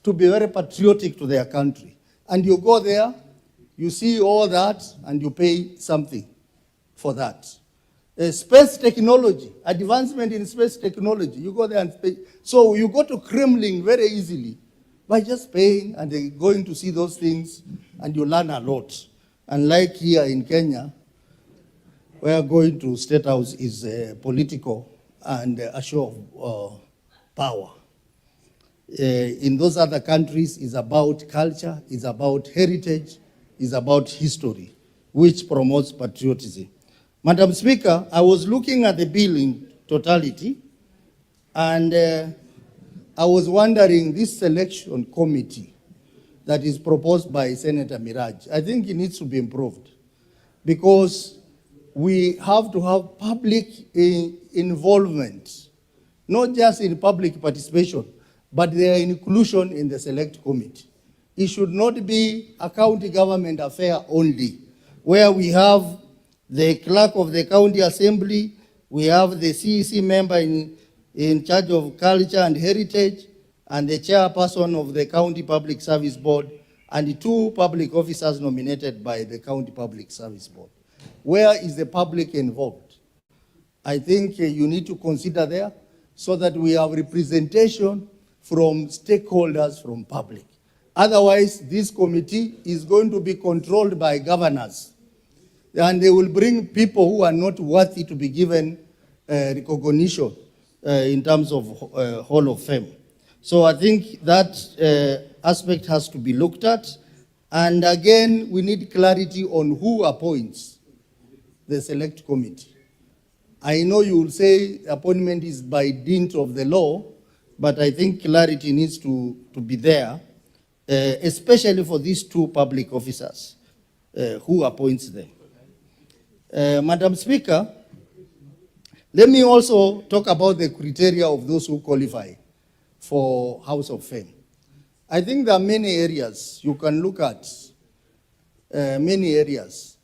to be very patriotic to their country. And you go there, you see all that, and you pay something for that. Space technology, advancement in space technology, you go there and pay. So you go to Kremlin very easily by just paying and going to see those things, and you learn a lot. Unlike here in Kenya, where going to State House is political and a show of power. In those other countries, it's about culture, it's about heritage, it's about history, which promotes patriotism. Madam Speaker, I was looking at the bill in totality, and I was wondering, this selection committee that is proposed by Senator Miraj, I think it needs to be improved, because we have to have public involvement, not just in public participation, but their inclusion in the select committee. It should not be a county government affair only, where we have the clerk of the county assembly, we have the CEC member in charge of culture and heritage, and the chairperson of the county public service board, and the 2 public officers nominated by the county public service board. Where is the public involved? I think you need to consider there so that we have representation from stakeholders, from public. Otherwise, this committee is going to be controlled by governors, and they will bring people who are not worthy to be given recognition in terms of Hall of Fame. So I think that aspect has to be looked at. And again, we need clarity on who appoints the select committee. I know you will say appointment is by dint of the law, but I think clarity needs to be there, especially for these 2 public officers, who appoints them. Madam Speaker, let me also talk about the criteria of those who qualify for House of Fame. I think there are many areas you can look at, many areas.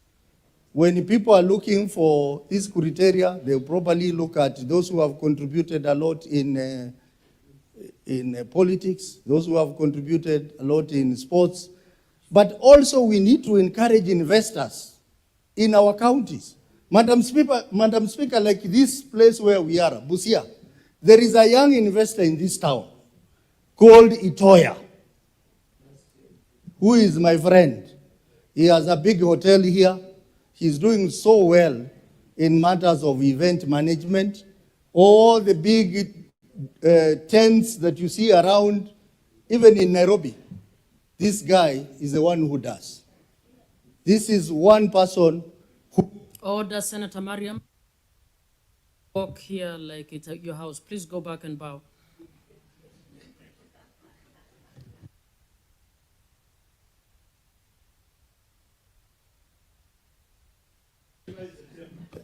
When people are looking for this criteria, they'll probably look at those who have contributed a lot in politics, those who have contributed a lot in sports. But also we need to encourage investors in our counties. Madam Speaker, like this place where we are, Busia, there is a young investor in this town called Itoya, who is my friend. He has a big hotel here. He's doing so well in matters of event management. All the big tents that you see around, even in Nairobi, this guy is the one who does. This is one person who... Order, Senator Mariam. Walk here like it's at your house. Please go back and bow.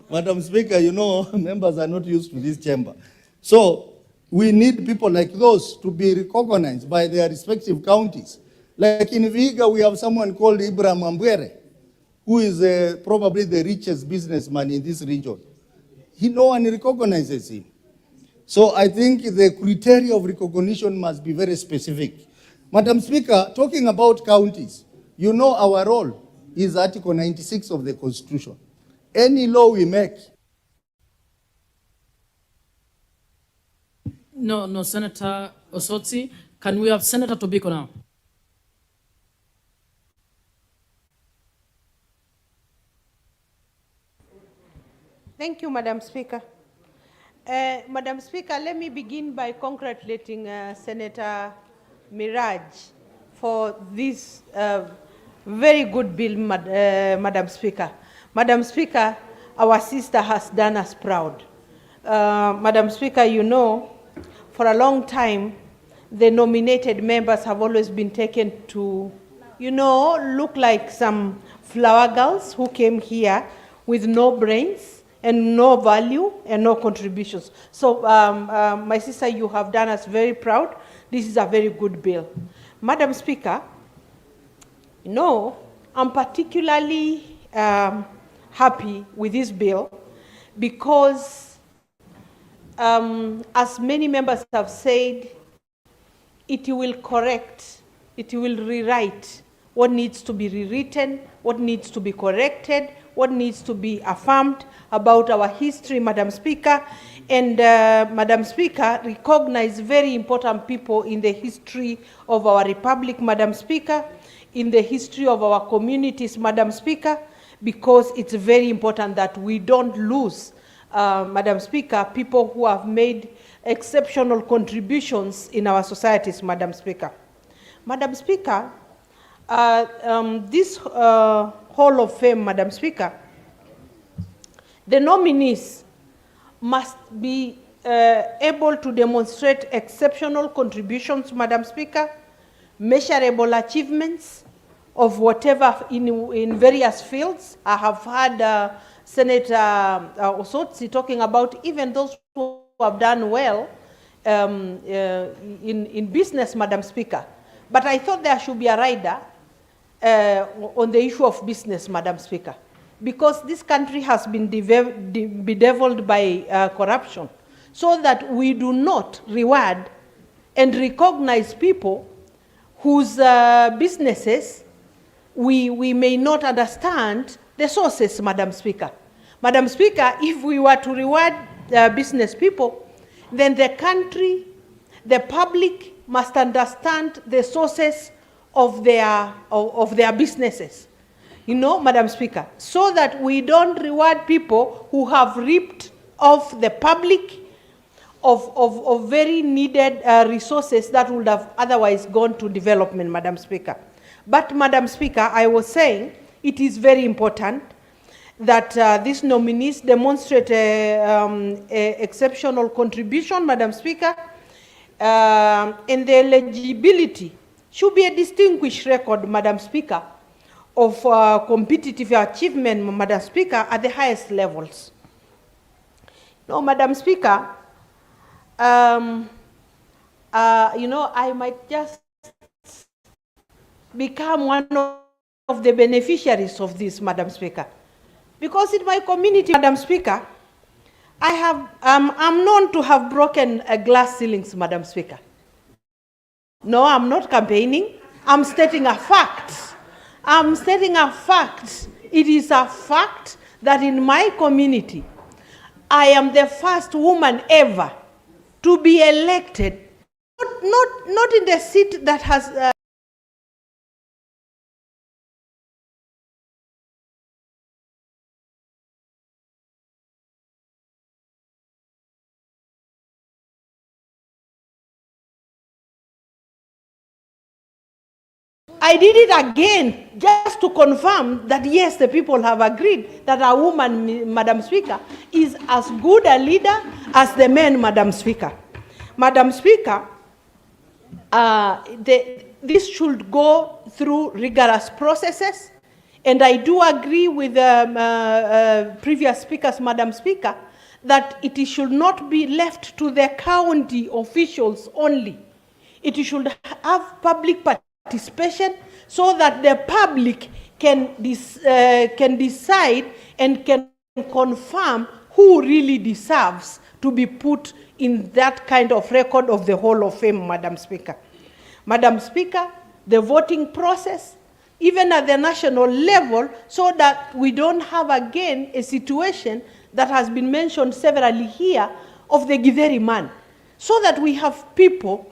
Madam Speaker, you know, members are not used to this chamber. So we need people like those to be recognized by their respective counties. Like in Vihiga, we have someone called Ibrahim Ambwere, who is probably the richest businessman in this region. No one recognizes him. So I think the criteria of recognition must be very specific. Madam Speaker, talking about counties, you know our role is Article 96 of the Constitution. Any law we make... No, Senator Osotsi, Can we have Senator Tobiko now? Thank you, Madam Speaker. Madam Speaker, let me begin by congratulating Senator Miraj for this very good bill, Madam Speaker. Madam Speaker, our sister has done us proud. Madam Speaker, you know, for a long time, the nominated members have always been taken to, you know, look like some flower girls who came here with no brains and no value and no contributions. So, my sister, you have done us very proud. This is a very good bill. Madam Speaker, you know, I'm particularly happy with this bill because, as many members have said, it will correct, it will rewrite what needs to be rewritten, what needs to be corrected, what needs to be affirmed about our history, Madam Speaker. And Madam Speaker, recognize very important people in the history of our republic, Madam Speaker, in the history of our communities, Madam Speaker, because it's very important that we don't lose, Madam Speaker, people who have made exceptional contributions in our societies, Madam Speaker. Madam Speaker, this Hall of Fame, Madam Speaker, the nominees must be able to demonstrate exceptional contributions, Madam Speaker, measurable achievements of whatever in various fields. I have heard Senator Osotsi talking about even those who have done well in business, Madam Speaker. But I thought there should be a rider on the issue of business, Madam Speaker, because this country has been bedeviled by corruption, so that we do not reward and recognize people whose businesses we may not understand the sources, Madam Speaker. Madam Speaker, if we were to reward business people, then the country, the public must understand the sources of their businesses. You know, Madam Speaker, so that we don't reward people who have ripped off the public of very needed resources that would have otherwise gone to development, Madam Speaker. But, Madam Speaker, I was saying it is very important that these nominees demonstrate a exceptional contribution, Madam Speaker, and the eligibility should be a distinguished record, Madam Speaker, of competitive achievement, Madam Speaker, at the highest levels. No, Madam Speaker, you know, I might just become one of the beneficiaries of this, Madam Speaker. Because in my community, Madam Speaker, I'm known to have broken glass ceilings, Madam Speaker. No, I'm not campaigning. I'm stating a fact. I'm stating a fact. It is a fact that in my community, I am the first woman ever to be elected, not in the seat that has... I did it again just to confirm that, yes, the people have agreed that a woman, Madam Speaker, is as good a leader as the men, Madam Speaker. Madam Speaker, this should go through rigorous processes, and I do agree with previous speakers, Madam Speaker, that it should not be left to the county officials only. It should have public participation so that the public can decide and can confirm who really deserves to be put in that kind of record of the Hall of Fame, Madam Speaker. Madam Speaker, the voting process, even at the national level, so that we don't have again a situation that has been mentioned severally here of the Githeri man, so that we have people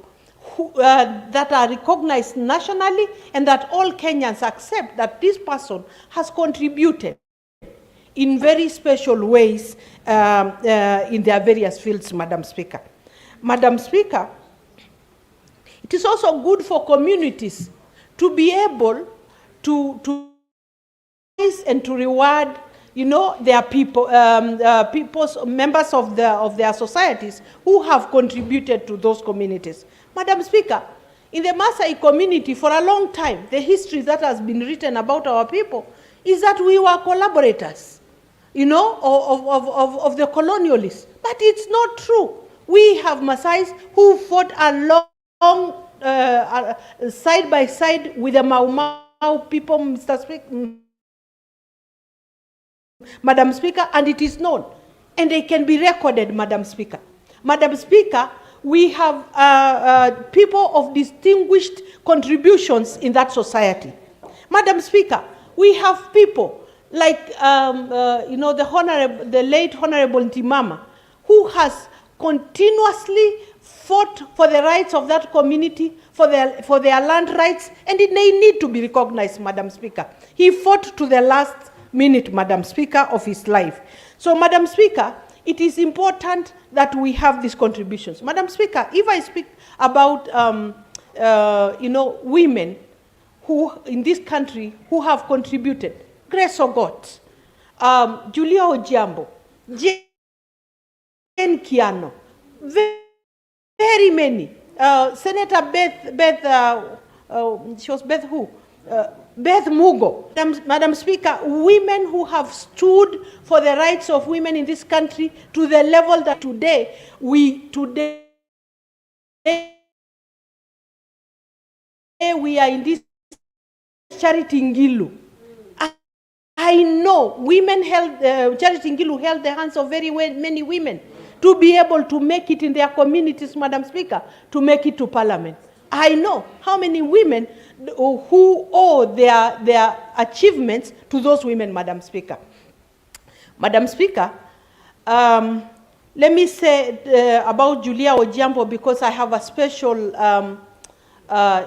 that are recognized nationally, and that all Kenyans accept that this person has contributed in very special ways in their various fields, Madam Speaker. Madam Speaker, it is also good for communities to be able to and to reward, you know, their people, members of their societies who have contributed to those communities. Madam Speaker, in the Maasai community for a long time, the history that has been written about our people is that we were collaborators, you know, of the colonialists. But it's not true. We have Maasais who fought along side by side with the Mau Mau people, Mr. Speaker, Madam Speaker, and it is known. And they can be recorded, Madam Speaker. Madam Speaker, we have people of distinguished contributions in that society. Madam Speaker, we have people like, you know, the late Honorable Ntimama, who has continuously fought for the rights of that community, for their land rights, and they need to be recognized, Madam Speaker. He fought to the last minute, Madam Speaker, of his life. So, Madam Speaker, it is important that we have these contributions. Madam Speaker, if I speak about, you know, women who, in this country, who have contributed, Grace Ogot, Julia Ojambo, Jane Kiano, very many. Senator she was Beth who? Beth Mugo. Madam Speaker, women who have stood for the rights of women in this country to the level that today we are in this Charity Ngilu. I know women held, Charity Ngilu held the hands of very many women to be able to make it in their communities, Madam Speaker, to make it to Parliament. I know how many women who owe their achievements to those women, Madam Speaker. Madam Speaker, let me say about Julia Ojambo, because I have a special,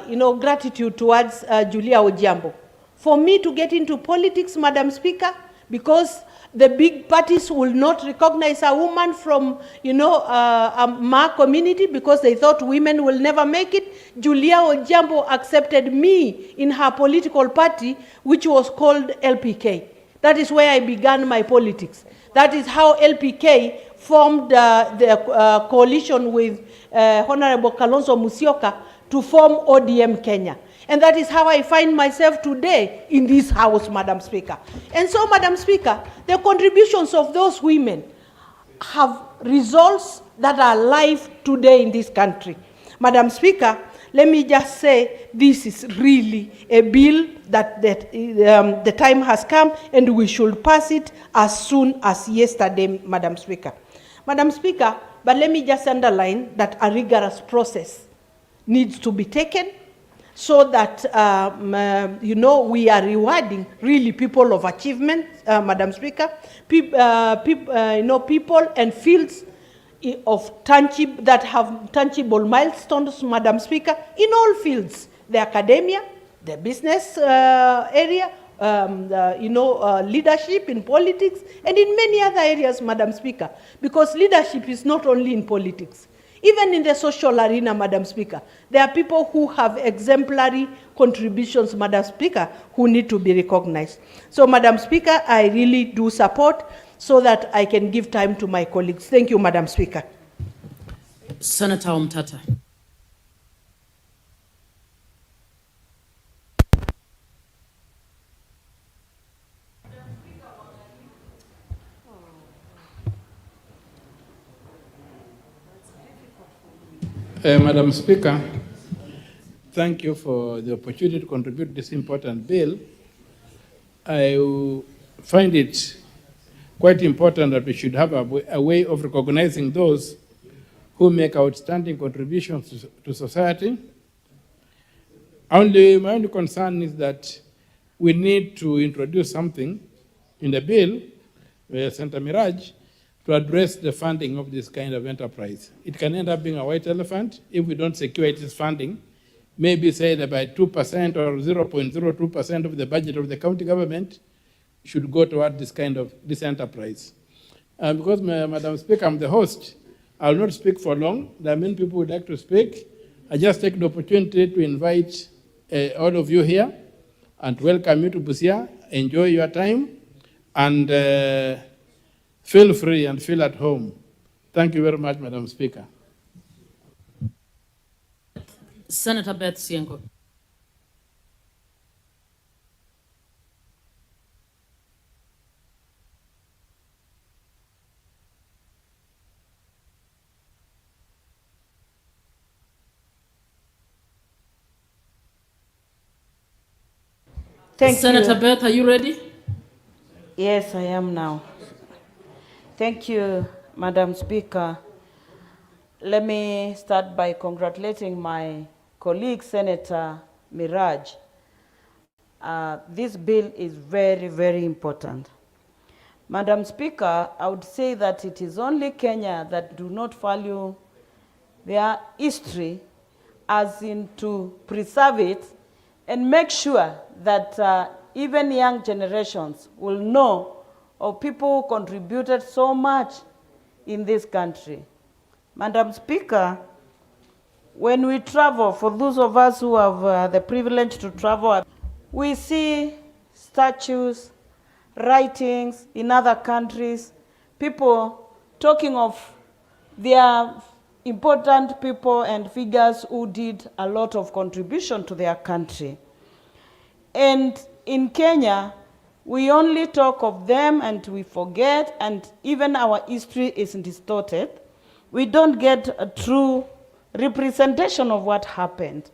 you know, gratitude towards Julia Ojambo. For me to get into politics, Madam Speaker, because the big parties will not recognize a woman from, you know, a Ma community because they thought women will never make it. Julia Ojambo accepted me in her political party, which was called LPK. That is where I began my politics. That is how LPK formed the coalition with Honorable Kalonzo Musyoka to form ODM Kenya. And that is how I find myself today in this house, Madam Speaker. And so, Madam Speaker, the contributions of those women have results that are alive today in this country. Madam Speaker, let me just say this is really a bill that the time has come and we should pass it as soon as yesterday, Madam Speaker. Madam Speaker, but let me just underline that a rigorous process needs to be taken so that, you know, we are rewarding really people of achievement, Madam Speaker, you know, people and fields of that have tangible milestones, Madam Speaker, in all fields, the academia, the business area, you know, leadership in politics, and in many other areas, Madam Speaker, because leadership is not only in politics. Even in the social arena, Madam Speaker, there are people who have exemplary contributions, Madam Speaker, who need to be recognized. So, Madam Speaker, I really do support so that I can give time to my colleagues. Thank you, Madam Speaker. Senator Omtata. Madam Speaker, thank you for the opportunity to contribute to this important bill. I find it quite important that we should have a way of recognizing those who make outstanding contributions to society. My only concern is that we need to introduce something in the bill, Senator Miraj to address the funding of this kind of enterprise. It can end up being a white elephant if we don't secure its funding, maybe say that by 2% or 0.02% of the budget of the county government should go toward this enterprise. Because, Madam Speaker, I'm the host, I will not speak for long. There are many people who would like to speak. I just take the opportunity to invite all of you here and welcome you to Busia. Enjoy your time and feel free and feel at home. Thank you very much, Madam Speaker. Senator Beth Siengo. Thank Senator you. Beth, are you ready? Yes, I am now. Thank you, Madam Speaker. Let me start by congratulating my colleague, Senator Miraj. This bill is very, very important. Madam Speaker, I would say that it is only Kenya that do not value their history, as in to preserve it and make sure that even young generations will know of people who contributed so much in this country. Madam Speaker, when we travel, for those of us who have the privilege to travel, we see statues, writings in other countries, people talking of their important people and figures who did a lot of contribution to their country. And in Kenya, we only talk of them and we forget, and even our history is distorted. We don't get a true representation of what happened.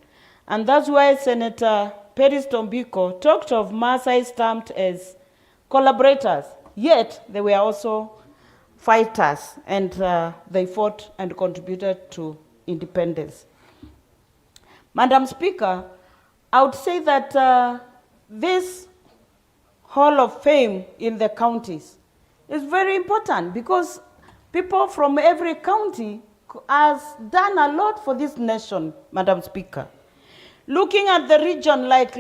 And that's why Senator Peris Tombiko talked of Maasai stamped as collaborators, yet they were also fighters, and they fought and contributed to independence. Madam Speaker, I would say that this Hall of Fame in the counties is very important because people from every county has done a lot for this nation, Madam Speaker. Looking at the region like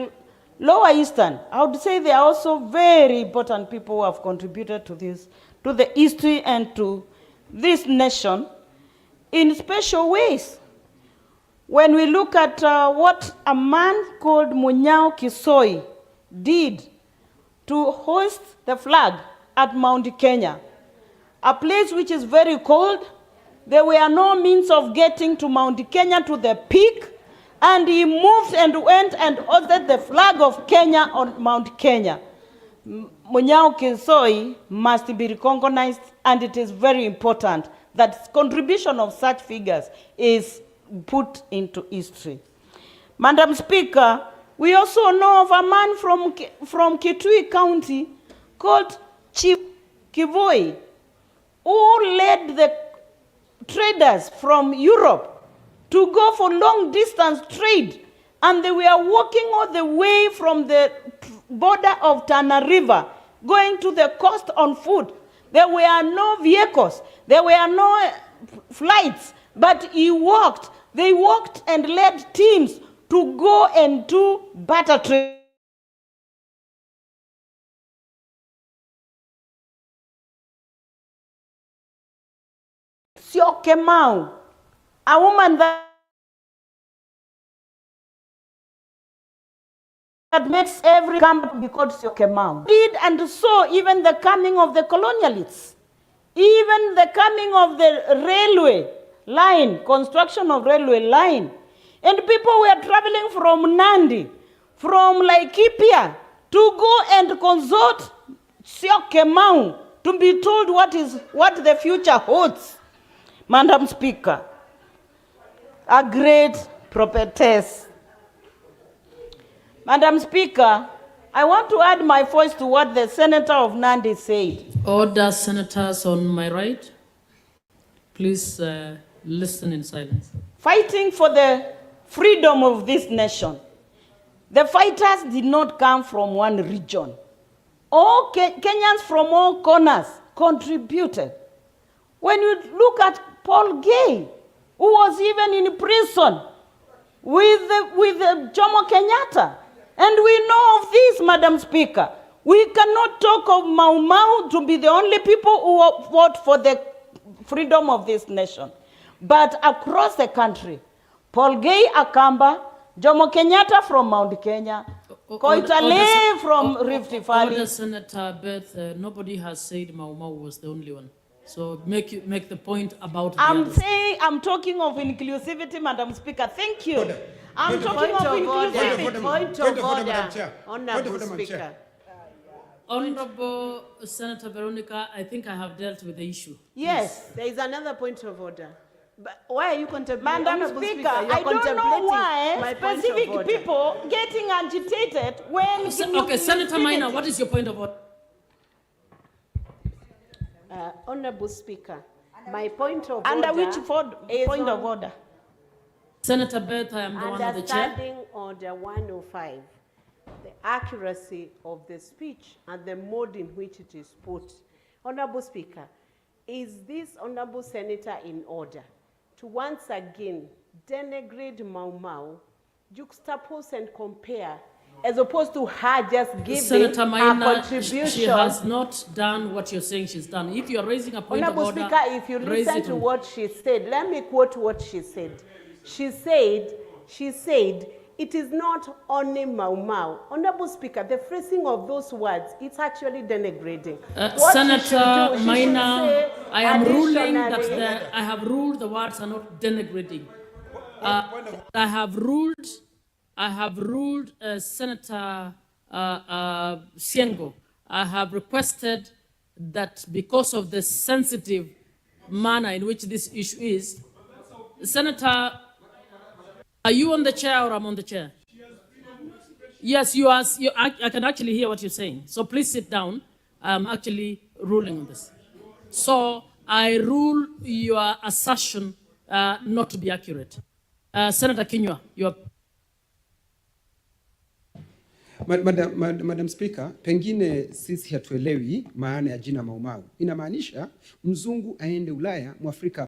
Lower Eastern, I would say they are also very important people who have contributed to this, to the history and to this nation in special ways. When we look at what a man called Munyao Kisoi did to hoist the flag at Mount Kenya, a place which is very cold, there were no means of getting to Mount Kenya to the peak, and he moved and went and hoisted the flag of Kenya on Mount Kenya. Munyao Kisoi must be recognized, and it is very important that contribution of such figures is put into history. Madam Speaker, we also know of a man from Kitui County called Chief Kivoi, who led the traders from Europe to go for long distance trade, and they were walking all the way from the border of Tana River, going to the coast on foot. There were no vehicles, there were no flights, but he walked. They walked and led teams to go and do barter trade. Sio Kemau, a woman that makes every camp be called Sio Kemau. Did and saw even the coming of the colonialists, even the coming of the railway line, construction of railway line. And people were traveling from Nandi, from Laikipia, to go and consult Sio Kemau to be told what the future holds. Madam Speaker, a great prophetess. Madam Speaker, I want to add my voice to what the Senator of Nandi said. Order, senators on my right. Please listen in silence. Fighting for the freedom of this nation. The fighters did not come from one region. All Kenyans from all corners contributed. When you look at Paul Gay, who was even in prison with Jomo Kenyatta, and we know of this, Madam Speaker. We cannot talk of Mau Mau to be the only people who fought for the freedom of this nation. But across the country, Paul Gay Akamba, Jomo Kenyatta from Mount Kenya, Koitale from Rift Valley. Order, Senator Beth, nobody has said Mau Mau was the only one. So make the point about I'm talking of inclusivity, Madam Speaker. Thank you. Order. I'm talking of inclusivity. Point of order, Honorable Speaker. Honorable Senator Veronica, I think I have dealt with the issue. Yes. There is another point of order. But why are you contemplating? Madam Speaker, I don't know why specific people getting agitated when... Okay, Senator Maina, what is your point of order? Honorable Speaker, my point of under order... which point of order? Senator Beth, I am the one of the chair. Understanding Order 105, the accuracy of the speech and the mode in which it is put. Honorable Speaker, is this Honorable Senator in order to once again denigrate Mau Mau, juxtapose and compare, as opposed to her just giving Senator Maina, a contribution? She has not done what you're saying she's done. If you are raising a point Honorable of order, Speaker, if you listen to what she said, let me quote what she said. She said, it is not only Mau Mau. Honorable Speaker, the phrasing of those words, it's actually denigrating. Senator Maina, I am ruling that I have ruled the words are not denigrating. I have ruled Senator Siengo. I have requested that because of the sensitive manner in which this issue is, Senator, are you on the chair or I'm on the chair? Yes, you are. I can actually hear what you're saying. So please sit down. I'm actually ruling on this. So I rule your assertion not to be accurate. Senator Kinyua, you are. Madam Speaker, pengine sisi hatuelewi maana ya jina Mau Mau. Inamaanisha mzungu aende Ulaya, Mwafrika